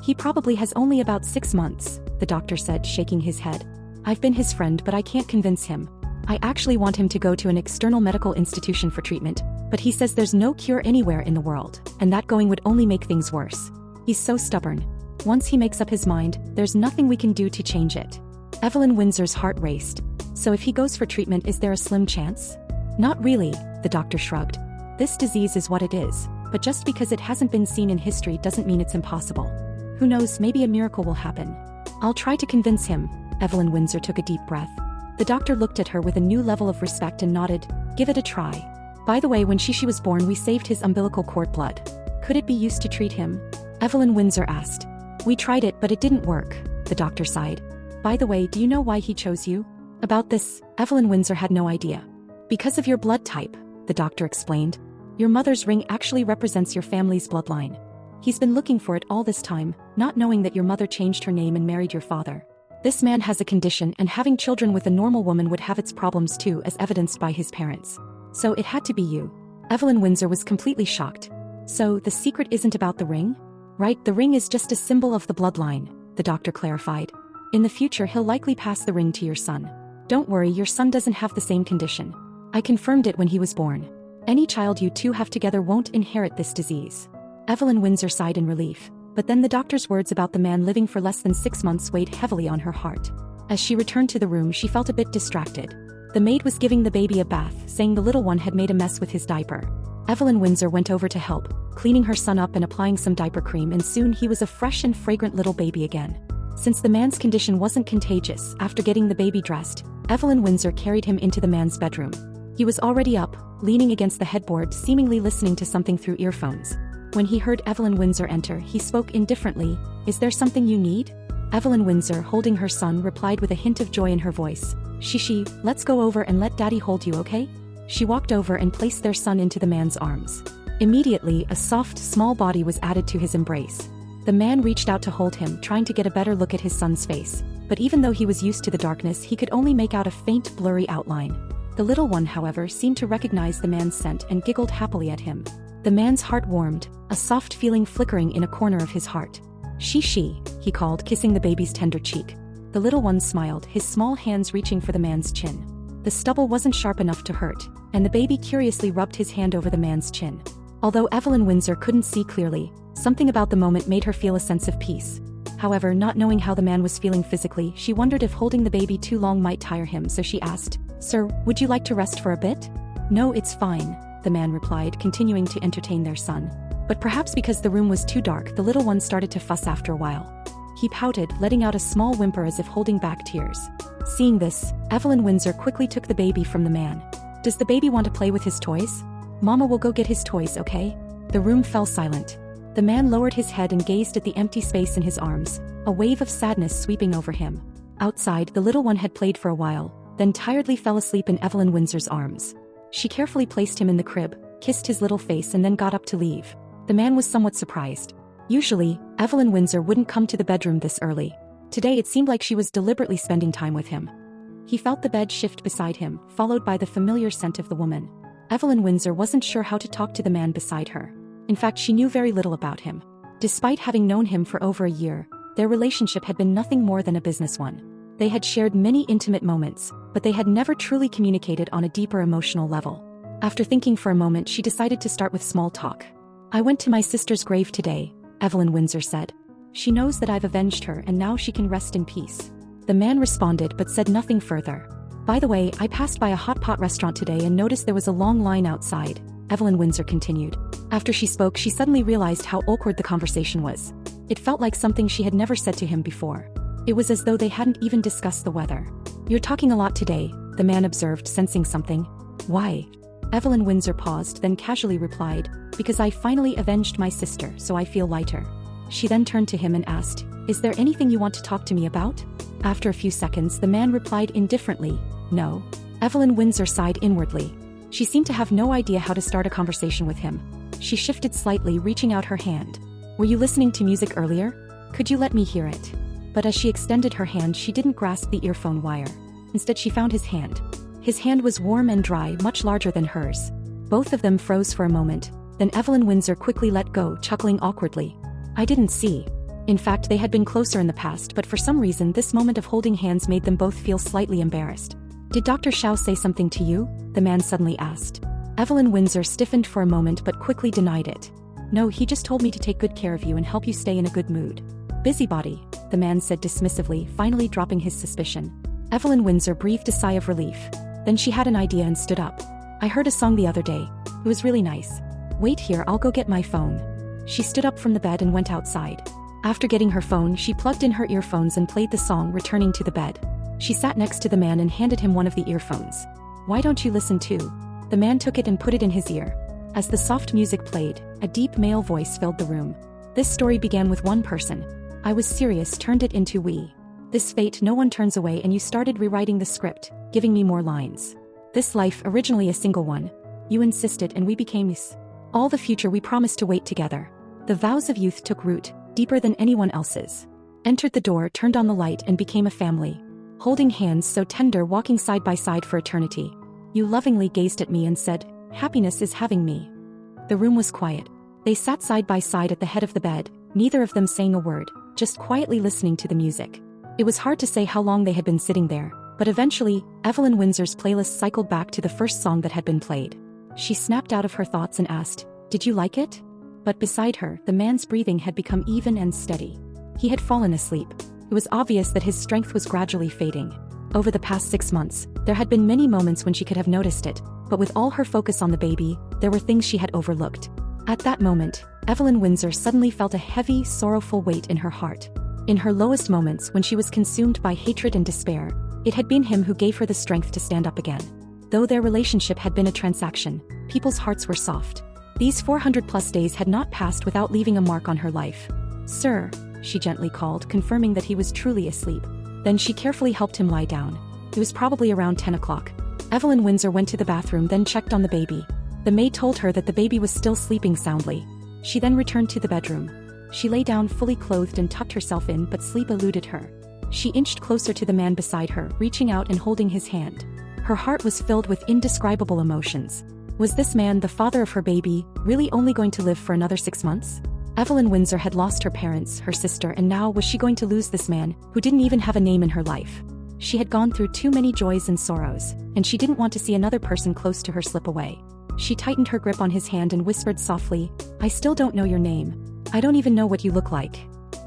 He probably has only about 6 months, the doctor said, shaking his head. I've been his friend, but I can't convince him. I actually want him to go to an external medical institution for treatment, but he says there's no cure anywhere in the world, and that going would only make things worse. He's so stubborn. Once he makes up his mind, there's nothing we can do to change it. Evelyn Windsor's heart raced. So if he goes for treatment, is there a slim chance? Not really, the doctor shrugged. This disease is what it is, but just because it hasn't been seen in history doesn't mean it's impossible. Who knows, maybe a miracle will happen. I'll try to convince him. Evelyn Windsor took a deep breath. The doctor looked at her with a new level of respect and nodded. Give it a try. By the way, when Shishi was born, we saved his umbilical cord blood. Could it be used to treat him? Evelyn Windsor asked. We tried it, but it didn't work, the doctor sighed. By the way, do you know why he chose you? About this, Evelyn Windsor had no idea. Because of your blood type, the doctor explained. Your mother's ring actually represents your family's bloodline. He's been looking for it all this time, not knowing that your mother changed her name and married your father. This man has a condition, and having children with a normal woman would have its problems too, as evidenced by his parents. So it had to be you. Evelyn Windsor was completely shocked. So the secret isn't about the ring? Right, the ring is just a symbol of the bloodline, the doctor clarified. In the future, he'll likely pass the ring to your son. Don't worry, your son doesn't have the same condition. I confirmed it when he was born. The doctor Any child you two have together won't inherit this disease. Evelyn Windsor sighed in relief, but then the doctor's words about the man living for less than 6 months weighed heavily on her heart. As she returned to the room, she felt a bit distracted. The maid was giving the baby a bath, saying the little one had made a mess with his diaper. Evelyn Windsor went over to help, cleaning her son up and applying some diaper cream, and soon he was a fresh and fragrant little baby again. Since the man's condition wasn't contagious, after getting the baby dressed, Evelyn Windsor carried him into the man's bedroom. He was already up, leaning against the headboard, seemingly listening to something through earphones. When he heard Evelyn Windsor enter, he spoke indifferently. "Is there something you need?" Evelyn Windsor, holding her son, replied with a hint of joy in her voice. She, let's go over and let Daddy hold you, okay?" She walked over and placed their son into the man's arms. Immediately, a soft, small body was added to his embrace. The man reached out to hold him, trying to get a better look at his son's face. But even though he was used to the darkness, he could only make out a faint, blurry outline. The little one, however, seemed to recognize the man's scent and giggled happily at him. The man's heart warmed, a soft feeling flickering in a corner of his heart. She, he called, kissing the baby's tender cheek. The little one smiled, his small hands reaching for the man's chin. The stubble wasn't sharp enough to hurt, and the baby curiously rubbed his hand over the man's chin. Although Evelyn Windsor couldn't see clearly, something about the moment made her feel a sense of peace. However, not knowing how the man was feeling physically, she wondered if holding the baby too long might tire him, so she asked, "Sir, would you like to rest for a bit?" "No, it's fine," the man replied, continuing to entertain their son. But perhaps because the room was too dark, the little one started to fuss after a while. He pouted, letting out a small whimper as if holding back tears. Seeing this, Evelyn Windsor quickly took the baby from the man. "Does the baby want to play with his toys?" "Mama will go get his toys, okay?" The room fell silent. The man lowered his head and gazed at the empty space in his arms, a wave of sadness sweeping over him. Outside, the little one had played for a while, then tiredly fell asleep in Evelyn Windsor's arms. She carefully placed him in the crib, kissed his little face, and then got up to leave. The man was somewhat surprised. Usually, Evelyn Windsor wouldn't come to the bedroom this early. Today it seemed like she was deliberately spending time with him. He felt the bed shift beside him, followed by the familiar scent of the woman. Evelyn Windsor wasn't sure how to talk to the man beside her. In fact, she knew very little about him. Despite having known him for over a year, their relationship had been nothing more than a business one. They had shared many intimate moments, but they had never truly communicated on a deeper emotional level. After thinking for a moment, she decided to start with small talk. "I went to my sister's grave today," Evelyn Windsor said. "She knows that I've avenged her and now she can rest in peace." The man responded but said nothing further. "By the way, I passed by a hot pot restaurant today and noticed there was a long line outside," Evelyn Windsor continued. After she spoke, she suddenly realized how awkward the conversation was. It felt like something she had never said to him before. It was as though they hadn't even discussed the weather. "You're talking a lot today," the man observed, sensing something. "Why?" Evelyn Windsor paused, then casually replied, "Because I finally avenged my sister, so I feel lighter." She then turned to him and asked, "Is there anything you want to talk to me about?" After a few seconds, the man replied indifferently, "No." Evelyn Windsor sighed inwardly. She seemed to have no idea how to start a conversation with him. She shifted slightly, reaching out her hand. "Were you listening to music earlier? Could you let me hear it?" But as she extended her hand, she didn't grasp the earphone wire. Instead, she found his hand. His hand was warm and dry, much larger than hers. Both of them froze for a moment, then Evelyn Windsor quickly let go, chuckling awkwardly. "I didn't see." In fact, they had been closer in the past, but for some reason this moment of holding hands made them both feel slightly embarrassed. "Did Dr. Shao say something to you?" the man suddenly asked. Evelyn Windsor stiffened for a moment but quickly denied it. "No, he just told me to take good care of you and help you stay in a good mood." "Busybody," the man said dismissively, finally dropping his suspicion. Evelyn Windsor breathed a sigh of relief. Then she had an idea and stood up. "I heard a song the other day. It was really nice. Wait here, I'll go get my phone." She stood up from the bed and went outside. After getting her phone, she plugged in her earphones and played the song, returning to the bed. She sat next to the man and handed him one of the earphones. "Why don't you listen too?" The man took it and put it in his ear. As the soft music played, a deep male voice filled the room. "This story began with one person. I was serious, turned it into we. This fate no one turns away, and you started rewriting the script, giving me more lines. This life, originally a single one. You insisted and we became this. All the future we promised to wait together. The vows of youth took root, deeper than anyone else's. Entered the door, turned on the light, and became a family. Holding hands so tender, walking side by side for eternity. You lovingly gazed at me and said, 'Happiness is having me.'" The room was quiet. They sat side by side at the head of the bed, neither of them saying a word, just quietly listening to the music. It was hard to say how long they had been sitting there, but eventually, Evelyn Windsor's playlist cycled back to the first song that had been played. She snapped out of her thoughts and asked, "Did you like it?" But beside her, the man's breathing had become even and steady. He had fallen asleep. It was obvious that his strength was gradually fading. Over the past 6 months, there had been many moments when she could have noticed it, but with all her focus on the baby, there were things she had overlooked. At that moment, Evelyn Windsor suddenly felt a heavy, sorrowful weight in her heart. In her lowest moments, when she was consumed by hatred and despair, it had been him who gave her the strength to stand up again. Though their relationship had been a transaction, people's hearts were soft. These 400+ days had not passed without leaving a mark on her life. "Sir," she gently called, confirming that he was truly asleep. Then she carefully helped him lie down. It was probably around 10 o'clock. Evelyn Windsor went to the bathroom, then checked on the baby. The maid told her that the baby was still sleeping soundly. She then returned to the bedroom. She lay down fully clothed and tucked herself in, but sleep eluded her. She inched closer to the man beside her, reaching out and holding his hand. Her heart was filled with indescribable emotions. Was this man, the father of her baby, really only going to live for another 6 months? Evelyn Windsor had lost her parents, her sister, and now was she going to lose this man, who didn't even have a name in her life? She had gone through too many joys and sorrows, and she didn't want to see another person close to her slip away. She tightened her grip on his hand and whispered softly, "I still don't know your name. I don't even know what you look like."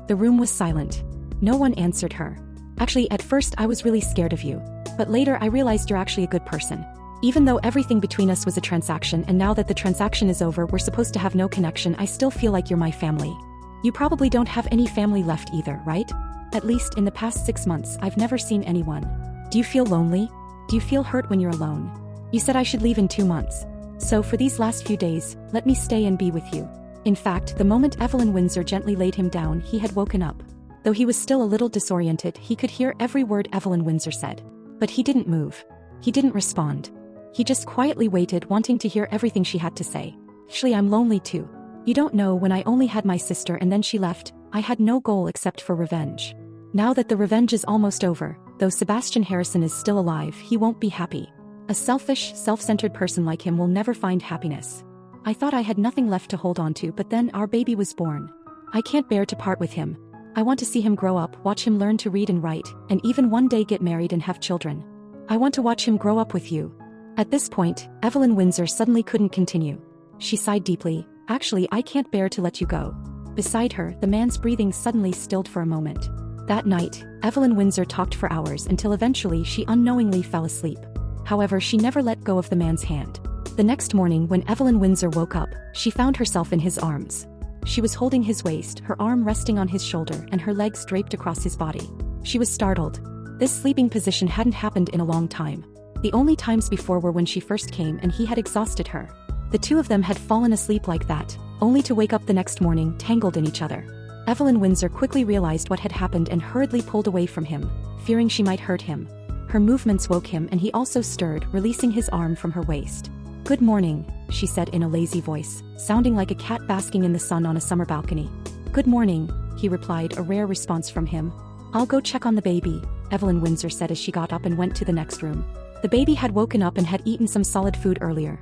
The room was silent. No one answered her. "Actually, at first I was really scared of you. But later I realized you're actually a good person. Even though everything between us was a transaction, and now that the transaction is over we're supposed to have no connection, I still feel like you're my family." "You probably don't have any family left either, right? At least in the past 6 months I've never seen anyone. Do you feel lonely? Do you feel hurt when you're alone? You said I should leave in 2 months. So for these last few days, let me stay and be with you." In fact, the moment Evelyn Windsor gently laid him down, he had woken up. Though he was still a little disoriented, he could hear every word Evelyn Windsor said. But he didn't move. He didn't respond. He just quietly waited, wanting to hear everything she had to say. "Actually, I'm lonely too. You don't know, when I only had my sister and then she left, I had no goal except for revenge. Now that the revenge is almost over, though Sebastian Harrison is still alive, he won't be happy. A selfish, self-centered person like him will never find happiness. I thought I had nothing left to hold on to, but then our baby was born. I can't bear to part with him. I want to see him grow up, watch him learn to read and write, and even one day get married and have children. I want to watch him grow up with you." At this point, Evelyn Windsor suddenly couldn't continue. She sighed deeply. "Actually, I can't bear to let you go." Beside her, the man's breathing suddenly stilled for a moment. That night, Evelyn Windsor talked for hours until eventually she unknowingly fell asleep. However, she never let go of the man's hand. The next morning, when Evelyn Windsor woke up, she found herself in his arms. She was holding his waist, her arm resting on his shoulder and her legs draped across his body. She was startled. This sleeping position hadn't happened in a long time. The only times before were when she first came and he had exhausted her. The two of them had fallen asleep like that, only to wake up the next morning tangled in each other. Evelyn Windsor quickly realized what had happened and hurriedly pulled away from him, fearing she might hurt him. Her movements woke him and he also stirred, releasing his arm from her waist. "Good morning," she said in a lazy voice, sounding like a cat basking in the sun on a summer balcony. "Good morning," he replied, a rare response from him. "I'll go check on the baby," Evelyn Windsor said as she got up and went to the next room. The baby had woken up and had eaten some solid food earlier.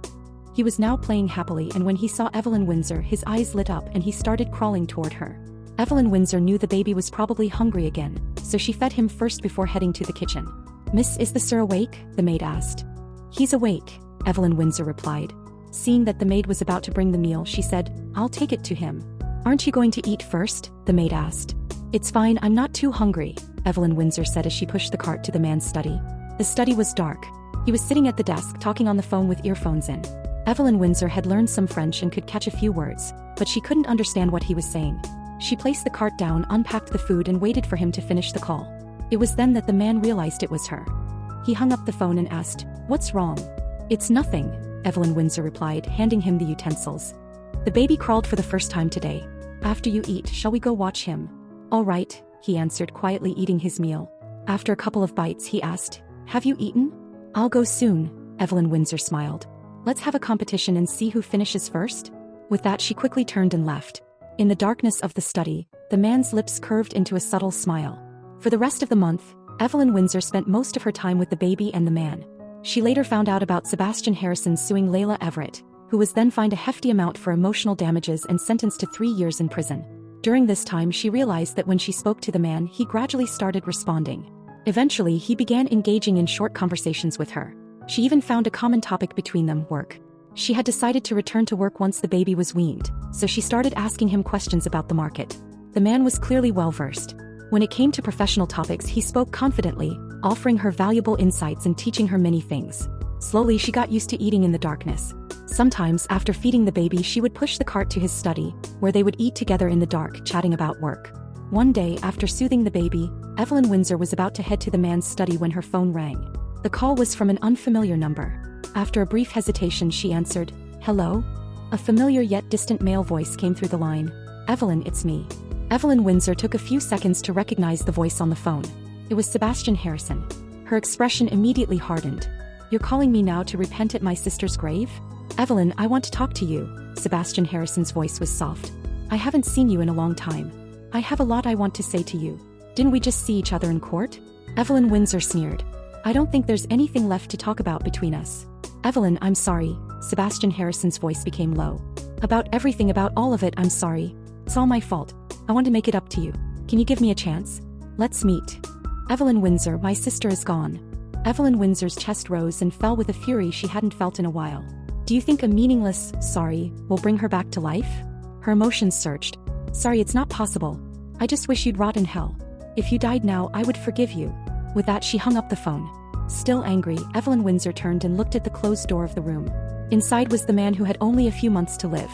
He was now playing happily, and when he saw Evelyn Windsor his eyes lit up and he started crawling toward her. Evelyn Windsor knew the baby was probably hungry again, so she fed him first before heading to the kitchen. "Miss, is the sir awake?" the maid asked. "He's awake," Evelyn Windsor replied. Seeing that the maid was about to bring the meal, she said, "I'll take it to him." "Aren't you going to eat first?" the maid asked. "It's fine, I'm not too hungry," Evelyn Windsor said as she pushed the cart to the man's study. The study was dark. He was sitting at the desk talking on the phone with earphones in. Evelyn Windsor had learned some French and could catch a few words, but she couldn't understand what he was saying. She placed the cart down, unpacked the food and waited for him to finish the call. It was then that the man realized it was her. He hung up the phone and asked, "What's wrong?" "It's nothing," Evelyn Windsor replied, handing him the utensils. "The baby crawled for the first time today. After you eat, shall we go watch him?" "All right," he answered, quietly eating his meal. After a couple of bites, he asked, "Have you eaten?" "I'll go soon," Evelyn Windsor smiled. "Let's have a competition and see who finishes first." With that, she quickly turned and left. In the darkness of the study, the man's lips curved into a subtle smile. For the rest of the month, Evelyn Windsor spent most of her time with the baby and the man. She later found out about Sebastian Harrison suing Layla Everett, who was then fined a hefty amount for emotional damages and sentenced to 3 years in prison. During this time, she realized that when she spoke to the man, he gradually started responding. Eventually, he began engaging in short conversations with her. She even found a common topic between them: work. She had decided to return to work once the baby was weaned, so she started asking him questions about the market. The man was clearly well-versed. When it came to professional topics, he spoke confidently, offering her valuable insights and teaching her many things. Slowly, she got used to eating in the darkness. Sometimes, after feeding the baby, she would push the cart to his study, where they would eat together in the dark, chatting about work. One day, after soothing the baby, Evelyn Windsor was about to head to the man's study when her phone rang. The call was from an unfamiliar number. After a brief hesitation, she answered, "Hello?" A familiar yet distant male voice came through the line. "Evelyn, it's me." Evelyn Windsor took a few seconds to recognize the voice on the phone. It was Sebastian Harrison. Her expression immediately hardened. "You're calling me now to repent at my sister's grave?" "Evelyn, I want to talk to you." Sebastian Harrison's voice was soft. "I haven't seen you in a long time. I have a lot I want to say to you. Didn't we just see each other in court?" Evelyn Windsor sneered. "I don't think there's anything left to talk about between us." "Evelyn, I'm sorry." Sebastian Harrison's voice became low. "About everything, about all of it, I'm sorry. It's all my fault. I want to make it up to you. Can you give me a chance? Let's meet." "Evelyn Windsor, my sister is gone." Evelyn Windsor's chest rose and fell with a fury she hadn't felt in a while. "Do you think a meaningless sorry will bring her back to life?" Her emotions surged. "Sorry, it's not possible. I just wish you'd rot in hell. If you died now, I would forgive you." With that, she hung up the phone. Still angry, Evelyn Windsor turned and looked at the closed door of the room. Inside was the man who had only a few months to live.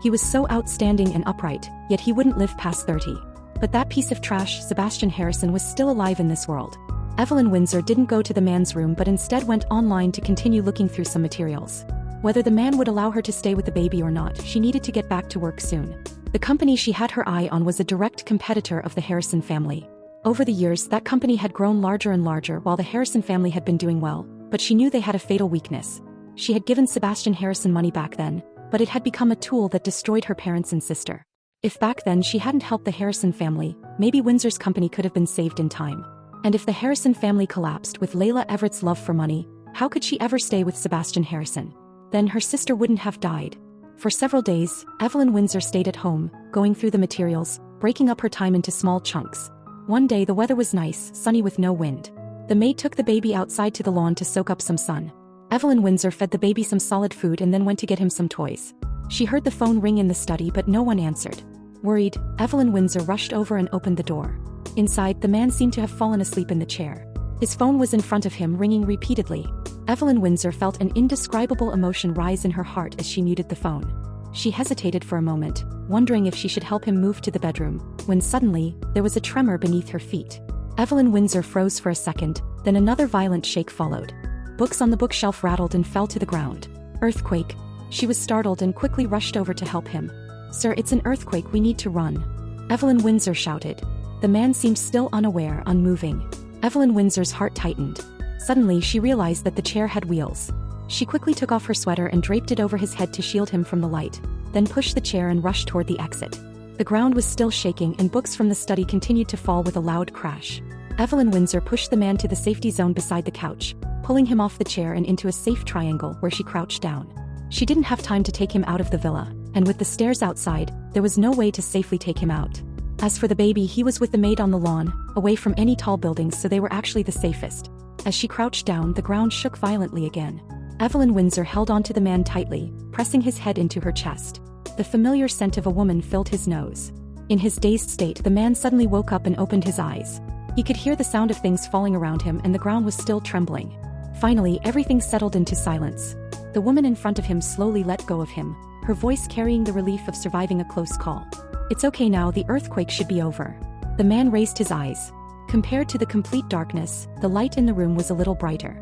He was so outstanding and upright, yet he wouldn't live past 30. But that piece of trash, Sebastian Harrison, was still alive in this world. Evelyn Windsor didn't go to the man's room but instead went online to continue looking through some materials. Whether the man would allow her to stay with the baby or not, she needed to get back to work soon. The company she had her eye on was a direct competitor of the Harrison family. Over the years, that company had grown larger and larger while the Harrison family had been doing well, but she knew they had a fatal weakness. She had given Sebastian Harrison money back then, but it had become a tool that destroyed her parents and sister. If back then she hadn't helped the Harrison family, maybe Windsor's company could have been saved in time. And if the Harrison family collapsed with Layla Everett's love for money, how could she ever stay with Sebastian Harrison? Then her sister wouldn't have died. For several days, Evelyn Windsor stayed at home, going through the materials, breaking up her time into small chunks. One day the weather was nice, sunny with no wind. The maid took the baby outside to the lawn to soak up some sun. Evelyn Windsor fed the baby some solid food and then went to get him some toys. She heard the phone ring in the study but no one answered. Worried, Evelyn Windsor rushed over and opened the door. Inside, the man seemed to have fallen asleep in the chair. His phone was in front of him, ringing repeatedly. Evelyn Windsor felt an indescribable emotion rise in her heart as she muted the phone. She hesitated for a moment, wondering if she should help him move to the bedroom, when suddenly, there was a tremor beneath her feet. Evelyn Windsor froze for a second, then another violent shake followed. Books on the bookshelf rattled and fell to the ground. "Earthquake." She was startled and quickly rushed over to help him. "Sir, it's an earthquake, we need to run." Evelyn Windsor shouted. The man seemed still unaware, unmoving. Evelyn Windsor's heart tightened. Suddenly, she realized that the chair had wheels. She quickly took off her sweater and draped it over his head to shield him from the light, then pushed the chair and rushed toward the exit. The ground was still shaking and books from the study continued to fall with a loud crash. Evelyn Windsor pushed the man to the safety zone beside the couch, pulling him off the chair and into a safe triangle where she crouched down. She didn't have time to take him out of the villa, and with the stairs outside, there was no way to safely take him out. As for the baby, he was with the maid on the lawn, away from any tall buildings, so they were actually the safest. As she crouched down, the ground shook violently again. Evelyn Windsor held onto the man tightly, pressing his head into her chest. The familiar scent of a woman filled his nose. In his dazed state, the man suddenly woke up and opened his eyes. He could hear the sound of things falling around him and the ground was still trembling. Finally, everything settled into silence. The woman in front of him slowly let go of him, her voice carrying the relief of surviving a close call. "It's okay now, the earthquake should be over." The man raised his eyes. Compared to the complete darkness, the light in the room was a little brighter.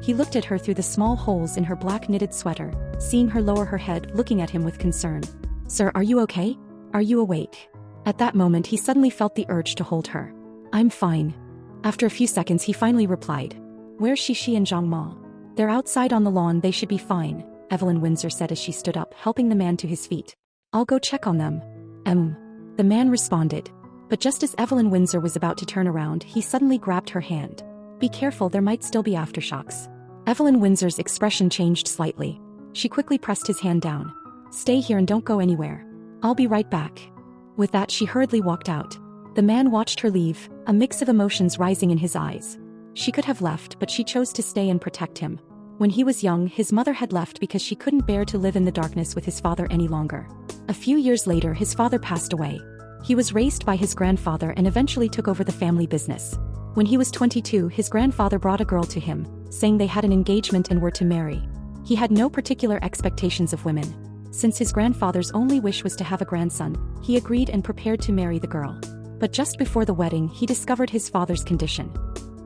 He looked at her through the small holes in her black knitted sweater, seeing her lower her head, looking at him with concern. "Sir, are you okay? Are you awake?" At that moment, he suddenly felt the urge to hold her. "I'm fine." After a few seconds, he finally replied. "Where's Shishi and Zhang Ma?" "They're outside on the lawn, they should be fine," Evelyn Windsor said as she stood up, helping the man to his feet. "I'll go check on them." The man responded. But just as Evelyn Windsor was about to turn around, he suddenly grabbed her hand. "Be careful, there might still be aftershocks." Evelyn Windsor's expression changed slightly. She quickly pressed his hand down. "Stay here and don't go anywhere. I'll be right back." With that, she hurriedly walked out. The man watched her leave, a mix of emotions rising in his eyes. She could have left, but she chose to stay and protect him. When he was young, his mother had left because she couldn't bear to live in the darkness with his father any longer. A few years later, his father passed away. He was raised by his grandfather and eventually took over the family business. When he was 22, his grandfather brought a girl to him, saying they had an engagement and were to marry. He had no particular expectations of women. Since his grandfather's only wish was to have a grandson, he agreed and prepared to marry the girl. But just before the wedding, he discovered his father's condition.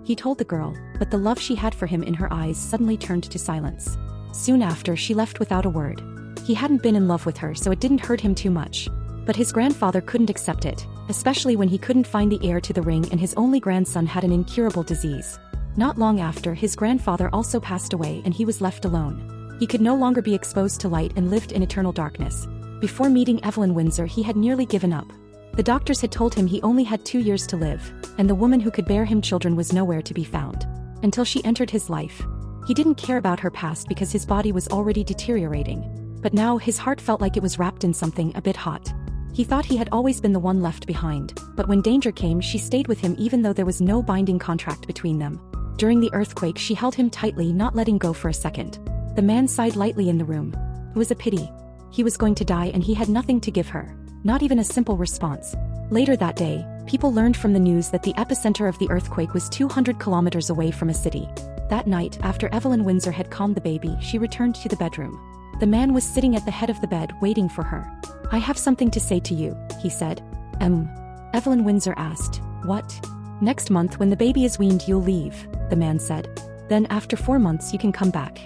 He told the girl, but the love she had for him in her eyes suddenly turned to silence. Soon after, she left without a word. He hadn't been in love with her, so it didn't hurt him too much. But his grandfather couldn't accept it, especially when he couldn't find the heir to the ring and his only grandson had an incurable disease. Not long after, his grandfather also passed away and he was left alone. He could no longer be exposed to light and lived in eternal darkness. Before meeting Evelyn Windsor, he had nearly given up. The doctors had told him he only had 2 years to live, and the woman who could bear him children was nowhere to be found. Until she entered his life. He didn't care about her past because his body was already deteriorating. But now his heart felt like it was wrapped in something a bit hot. He thought he had always been the one left behind, but when danger came, she stayed with him even though there was no binding contract between them. During the earthquake, she held him tightly, not letting go for a second. The man sighed lightly in the room. It was a pity. He was going to die and he had nothing to give her. Not even a simple response. Later that day, people learned from the news that the epicenter of the earthquake was 200 kilometers away from a city. That night, after Evelyn Windsor had calmed the baby, she returned to the bedroom. The man was sitting at the head of the bed, waiting for her. "I have something to say to you," he said. Evelyn Windsor asked. "What?" "Next month, when the baby is weaned, you'll leave," the man said. "Then after 4 months you can come back."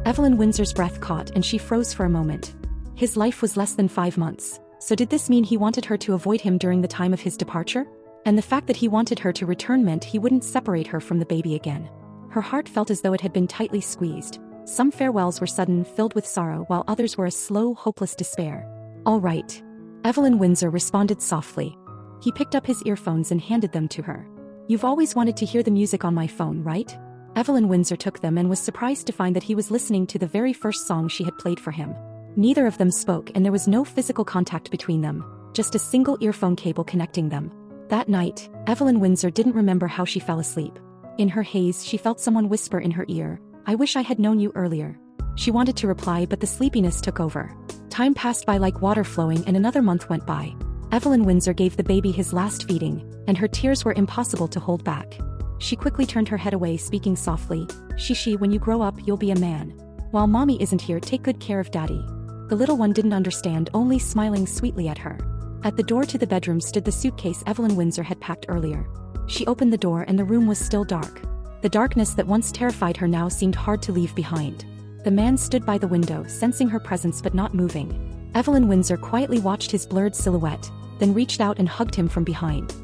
Evelyn Windsor's breath caught and she froze for a moment. His life was less than 5 months. So did this mean he wanted her to avoid him during the time of his departure? And the fact that he wanted her to return meant he wouldn't separate her from the baby again. Her heart felt as though it had been tightly squeezed. Some farewells were sudden, filled with sorrow, while others were a slow, hopeless despair. "All right," Evelyn Windsor responded softly. He picked up his earphones and handed them to her. "You've always wanted to hear the music on my phone, right?" Evelyn Windsor took them and was surprised to find that he was listening to the very first song she had played for him. Neither of them spoke and there was no physical contact between them, just a single earphone cable connecting them. That night, Evelyn Windsor didn't remember how she fell asleep. In her haze, she felt someone whisper in her ear, "I wish I had known you earlier." She wanted to reply, but the sleepiness took over. Time passed by like water flowing and another month went by. Evelyn Windsor gave the baby his last feeding, and her tears were impossible to hold back. She quickly turned her head away, speaking softly, "Shishi, when you grow up, you'll be a man. While mommy isn't here, take good care of daddy." The little one didn't understand, only smiling sweetly at her. At the door to the bedroom stood the suitcase Evelyn Windsor had packed earlier. She opened the door and the room was still dark. The darkness that once terrified her now seemed hard to leave behind. The man stood by the window, sensing her presence but not moving. Evelyn Windsor quietly watched his blurred silhouette, then reached out and hugged him from behind.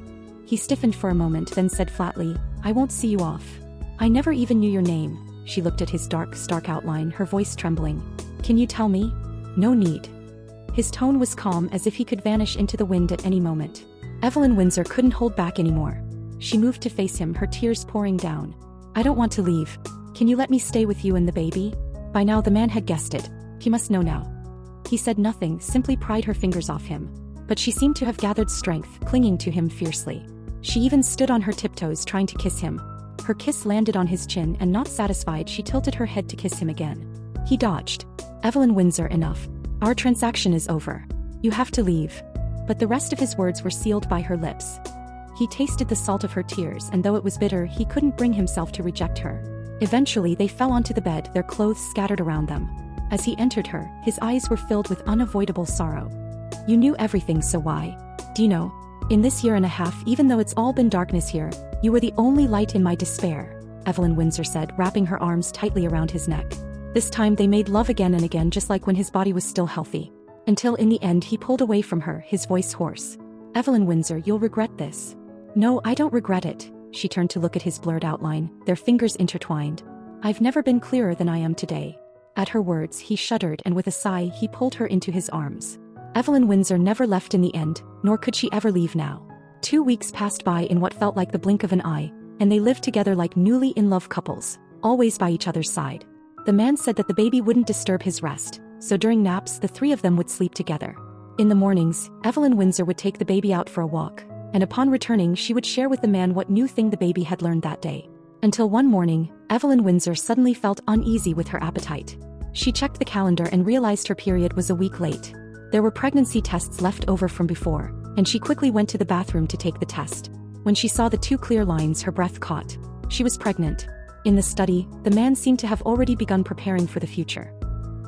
He stiffened for a moment, then said flatly, "I won't see you off. I never even knew your name." She looked at his dark, stark outline, her voice trembling. "Can you tell me?" "No need." His tone was calm, as if he could vanish into the wind at any moment. Evelyn Windsor couldn't hold back anymore. She moved to face him, her tears pouring down. "I don't want to leave. Can you let me stay with you and the baby?" By now the man had guessed it. He must know now. He said nothing, simply pried her fingers off him. But she seemed to have gathered strength, clinging to him fiercely. She even stood on her tiptoes, trying to kiss him. Her kiss landed on his chin, and not satisfied, she tilted her head to kiss him again. He dodged. "Evelyn Windsor, enough. Our transaction is over. You have to leave." But the rest of his words were sealed by her lips. He tasted the salt of her tears, and though it was bitter, he couldn't bring himself to reject her. Eventually they fell onto the bed, their clothes scattered around them. As he entered her, his eyes were filled with unavoidable sorrow. "You knew everything, so why? Do you know? In this year and a half, even though it's all been darkness here, you were the only light in my despair," Evelyn Windsor said, wrapping her arms tightly around his neck. This time they made love again and again, just like when his body was still healthy. Until in the end he pulled away from her, his voice hoarse. "Evelyn Windsor, you'll regret this." "No, I don't regret it." She turned to look at his blurred outline, their fingers intertwined. "I've never been clearer than I am today." At her words, he shuddered, and with a sigh he pulled her into his arms. Evelyn Windsor never left in the end, nor could she ever leave now. 2 weeks passed by in what felt like the blink of an eye, and they lived together like newly in-love couples, always by each other's side. The man said that the baby wouldn't disturb his rest, so during naps the three of them would sleep together. In the mornings, Evelyn Windsor would take the baby out for a walk, and upon returning she would share with the man what new thing the baby had learned that day. Until one morning, Evelyn Windsor suddenly felt uneasy with her appetite. She checked the calendar and realized her period was a week late. There were pregnancy tests left over from before, and she quickly went to the bathroom to take the test. When she saw the 2 clear lines, her breath caught. She was pregnant. In the study, the man seemed to have already begun preparing for the future.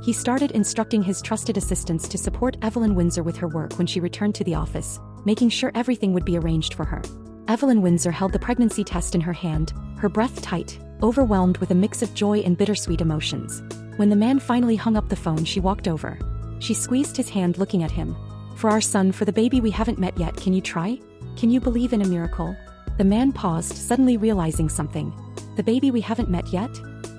He started instructing his trusted assistants to support Evelyn Windsor with her work when she returned to the office, making sure everything would be arranged for her. Evelyn Windsor held the pregnancy test in her hand, her breath tight, overwhelmed with a mix of joy and bittersweet emotions. When the man finally hung up the phone, she walked over. She squeezed his hand, looking at him. "For our son, for the baby we haven't met yet, can you try? Can you believe in a miracle?" The man paused, suddenly realizing something. "The baby we haven't met yet?"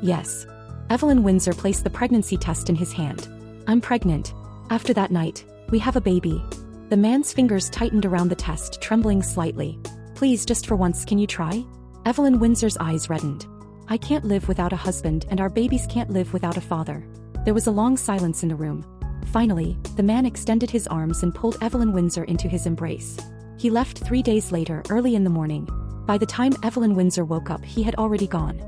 "Yes." Evelyn Windsor placed the pregnancy test in his hand. "I'm pregnant. After that night, we have a baby." The man's fingers tightened around the test, trembling slightly. "Please, just for once, can you try?" Evelyn Windsor's eyes reddened. "I can't live without a husband, and our babies can't live without a father." There was a long silence in the room. Finally, the man extended his arms and pulled Evelyn Windsor into his embrace. He left 3 days later, early in the morning. By the time Evelyn Windsor woke up, he had already gone.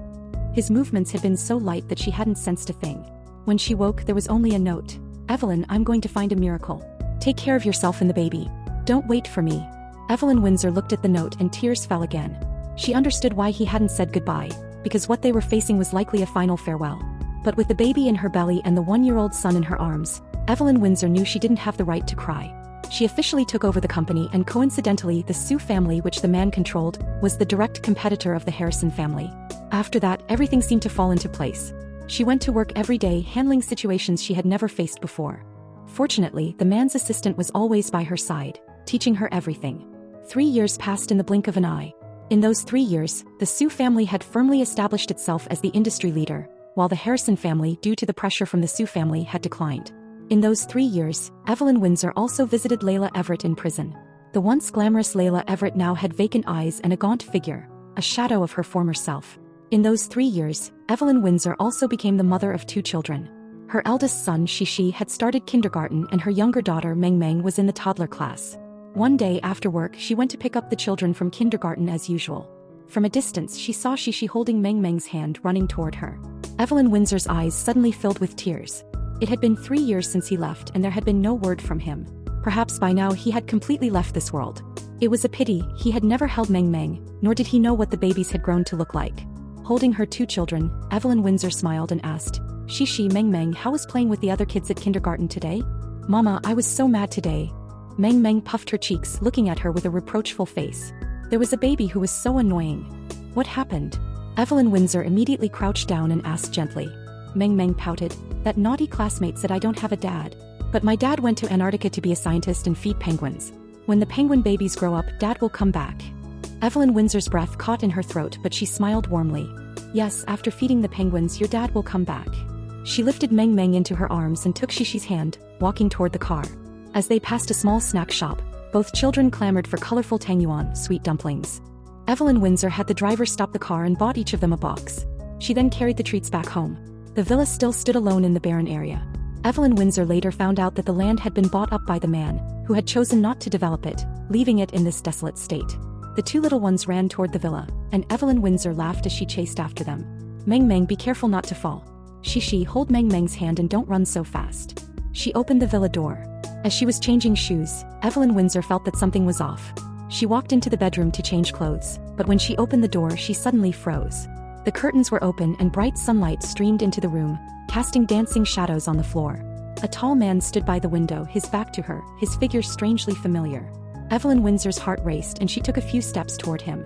His movements had been so light that she hadn't sensed a thing. When she woke, there was only a note. "Evelyn, I'm going to find a miracle. Take care of yourself and the baby. Don't wait for me." Evelyn Windsor looked at the note and tears fell again. She understood why he hadn't said goodbye, because what they were facing was likely a final farewell. But with the baby in her belly and the 1-year-old son in her arms, Evelyn Windsor knew she didn't have the right to cry. She officially took over the company, and coincidentally, the Sue family, which the man controlled, was the direct competitor of the Harrison family. After that, everything seemed to fall into place. She went to work every day, handling situations she had never faced before. Fortunately, the man's assistant was always by her side, teaching her everything. 3 years passed in the blink of an eye. In those 3 years, the Sue family had firmly established itself as the industry leader, while the Harrison family, due to the pressure from the Sue family, had declined. In those 3 years, Evelyn Windsor also visited Layla Everett in prison. The once glamorous Layla Everett now had vacant eyes and a gaunt figure, a shadow of her former self. In those 3 years, Evelyn Windsor also became the mother of 2 children. Her eldest son, Shishi, had started kindergarten, and her younger daughter, Meng Meng, was in the toddler class. One day after work, she went to pick up the children from kindergarten as usual. From a distance, she saw Shishi holding Meng Meng's hand, running toward her. Evelyn Windsor's eyes suddenly filled with tears. It had been 3 years since he left, and there had been no word from him. Perhaps by now he had completely left this world. It was a pity. He had never held Meng Meng, nor did he know what the babies had grown to look like. Holding her 2 children, Evelyn Windsor smiled and asked, "Shishi, Meng Meng, how was playing with the other kids at kindergarten today?" "Mama, I was so mad today." Meng Meng puffed her cheeks, looking at her with a reproachful face. "There was a baby who was so annoying." "What happened?" Evelyn Windsor immediately crouched down and asked gently. Meng Meng pouted. "That naughty classmate said I don't have a dad. But my dad went to Antarctica to be a scientist and feed penguins. When the penguin babies grow up, Dad will come back." Evelyn Windsor's breath caught in her throat, but she smiled warmly. "Yes, after feeding the penguins, your dad will come back." She lifted Meng Meng into her arms and took Shishi's hand, walking toward the car. As they passed a small snack shop, both children clamored for colorful tangyuan, sweet dumplings. Evelyn Windsor had the driver stop the car and bought each of them a box. She then carried the treats back home. The villa still stood alone in the barren area. Evelyn Windsor later found out that the land had been bought up by the man, who had chosen not to develop it, leaving it in this desolate state. The 2 little ones ran toward the villa, and Evelyn Windsor laughed as she chased after them. "Meng Meng, be careful not to fall." "Shishi, hold Meng Meng's hand and don't run so fast." She opened the villa door. As she was changing shoes, Evelyn Windsor felt that something was off. She walked into the bedroom to change clothes, but when she opened the door, she suddenly froze. The curtains were open and bright sunlight streamed into the room, casting dancing shadows on the floor. A tall man stood by the window, his back to her, his figure strangely familiar. Evelyn Windsor's heart raced and she took a few steps toward him.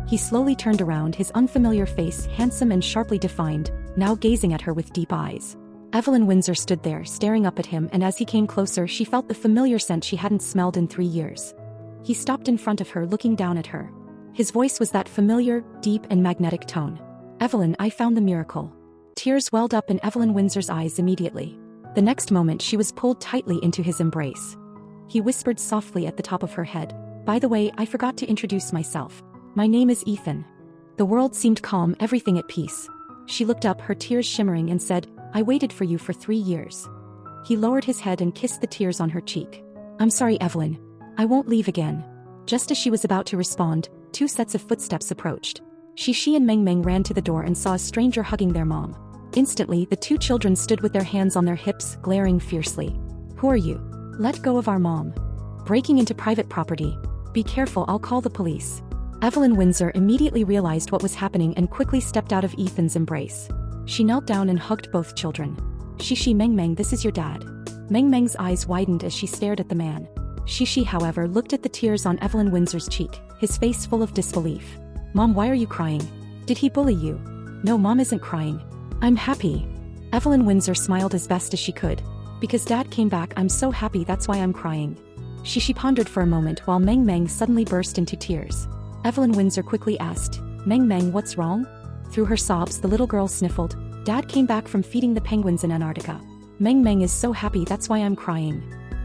He slowly turned around, his unfamiliar face handsome and sharply defined, now gazing at her with deep eyes. Evelyn Windsor stood there, staring up at him, and as he came closer, she felt the familiar scent she hadn't smelled in 3 years. He stopped in front of her, looking down at her. His voice was that familiar, deep and magnetic tone. "Evelyn, I found the miracle." Tears welled up in Evelyn Windsor's eyes immediately. The next moment, she was pulled tightly into his embrace. He whispered softly at the top of her head, "By the way, I forgot to introduce myself. My name is Ethan." The world seemed calm, everything at peace. She looked up, her tears shimmering, and said, "I waited for you for 3 years." He lowered his head and kissed the tears on her cheek. "I'm sorry, Evelyn. I won't leave again." Just as she was about to respond, 2 sets of footsteps approached. Shishi and Meng Meng ran to the door and saw a stranger hugging their mom. Instantly, the two children stood with their hands on their hips, glaring fiercely. Who are you? Let go of our mom. Breaking into private property. Be careful, I'll call the police. Evelyn Windsor immediately realized what was happening and quickly stepped out of Ethan's embrace. She knelt down and hugged both children. Shishi, Meng Meng, this is your dad. Meng Meng's eyes widened as she stared at the man. Shishi, however, looked at the tears on Evelyn Windsor's cheek, his face full of disbelief. Mom, why are you crying? Did he bully you? No, Mom isn't crying. I'm happy. Evelyn Windsor smiled as best as she could. Because Dad came back, I'm so happy, that's why I'm crying. Shishi pondered for a moment while Meng Meng suddenly burst into tears. Evelyn Windsor quickly asked, Meng Meng, what's wrong? Through her sobs, the little girl sniffled. Dad came back from feeding the penguins in Antarctica. Meng Meng is so happy, that's why I'm crying.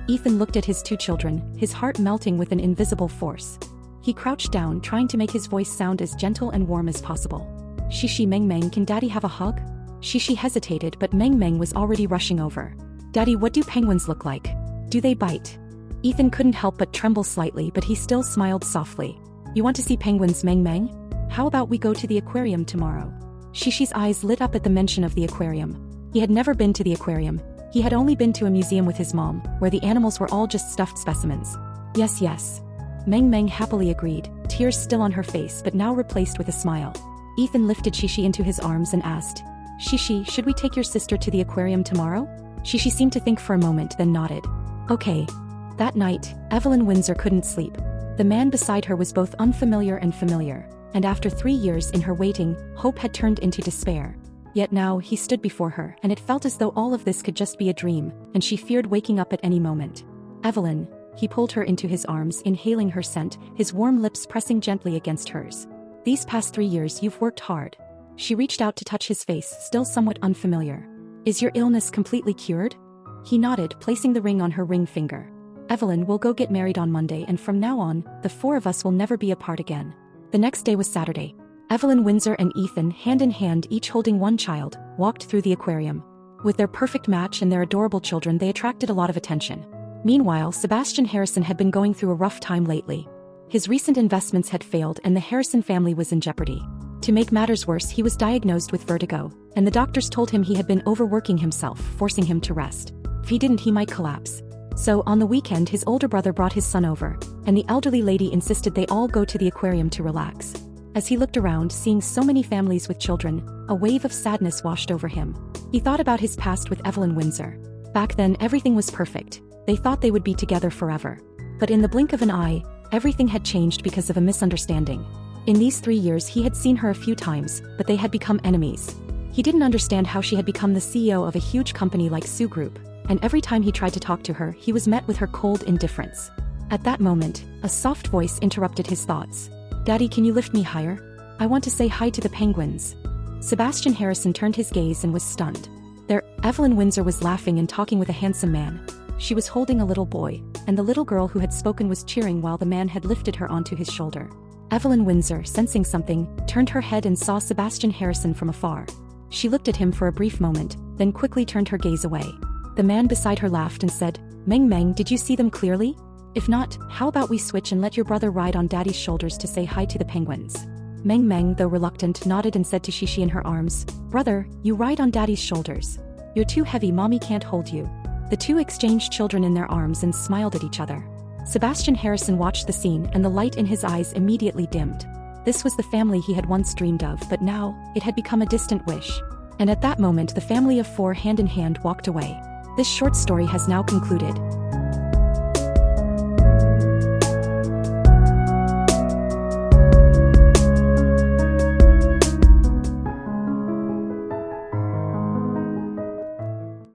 Ethan looked at his two children, his heart melting with an invisible force. He crouched down, trying to make his voice sound as gentle and warm as possible. Shishi, Meng Meng, can Daddy have a hug? Shishi hesitated, but Meng Meng was already rushing over. Daddy, what do penguins look like? Do they bite? Ethan couldn't help but tremble slightly, but he still smiled softly. You want to see penguins, Meng Meng? How about we go to the aquarium tomorrow? Shishi's eyes lit up at the mention of the aquarium. He had never been to the aquarium. He had only been to a museum with his mom, where the animals were all just stuffed specimens. Yes, yes. Meng Meng happily agreed, tears still on her face but now replaced with a smile. Ethan lifted Shishi into his arms and asked, Shishi, should we take your sister to the aquarium tomorrow? Shishi seemed to think for a moment, then nodded. Okay. That night, Evelyn Windsor couldn't sleep. The man beside her was both unfamiliar and familiar, and after 3 years in her waiting, hope had turned into despair. Yet now he stood before her, and it felt as though all of this could just be a dream, and she feared waking up at any moment. Evelyn. He pulled her into his arms, inhaling her scent, his warm lips pressing gently against hers. These past 3 years you've worked hard. She reached out to touch his face, still somewhat unfamiliar. Is your illness completely cured? He nodded, placing the ring on her ring finger. Evelyn, we'll go get married on Monday, and from now on, the 4 of us will never be apart again. The next day was Saturday. Evelyn Windsor and Ethan, hand in hand, each holding one child, walked through the aquarium. With their perfect match and their adorable children, they attracted a lot of attention. Meanwhile, Sebastian Harrison had been going through a rough time lately. His recent investments had failed and the Harrison family was in jeopardy. To make matters worse, he was diagnosed with vertigo, and the doctors told him he had been overworking himself, forcing him to rest. If he didn't, he might collapse. So, on the weekend, his older brother brought his son over, and the elderly lady insisted they all go to the aquarium to relax. As he looked around, seeing so many families with children, a wave of sadness washed over him. He thought about his past with Evelyn Windsor. Back then, everything was perfect. They thought they would be together forever. But in the blink of an eye, everything had changed because of a misunderstanding. In these 3 years he had seen her a few times, but they had become enemies. He didn't understand how she had become the CEO of a huge company like Sue Group, and every time he tried to talk to her, he was met with her cold indifference. At that moment, a soft voice interrupted his thoughts. Daddy, can you lift me higher? I want to say hi to the penguins. Sebastian Harrison turned his gaze and was stunned. There, Evelyn Windsor was laughing and talking with a handsome man. She was holding a little boy, and the little girl who had spoken was cheering while the man had lifted her onto his shoulder. Evelyn Windsor, sensing something, turned her head and saw Sebastian Harrison from afar. She looked at him for a brief moment, then quickly turned her gaze away. The man beside her laughed and said, Meng Meng, did you see them clearly? If not, how about we switch and let your brother ride on Daddy's shoulders to say hi to the penguins? Meng Meng, though reluctant, nodded and said to Shishi in her arms, Brother, you ride on Daddy's shoulders. You're too heavy, Mommy can't hold you. The two exchanged children in their arms and smiled at each other. Sebastian Harrison watched the scene and the light in his eyes immediately dimmed. This was the family he had once dreamed of, but now, it had become a distant wish. And at that moment the family of 4 hand in hand walked away. This short story has now concluded.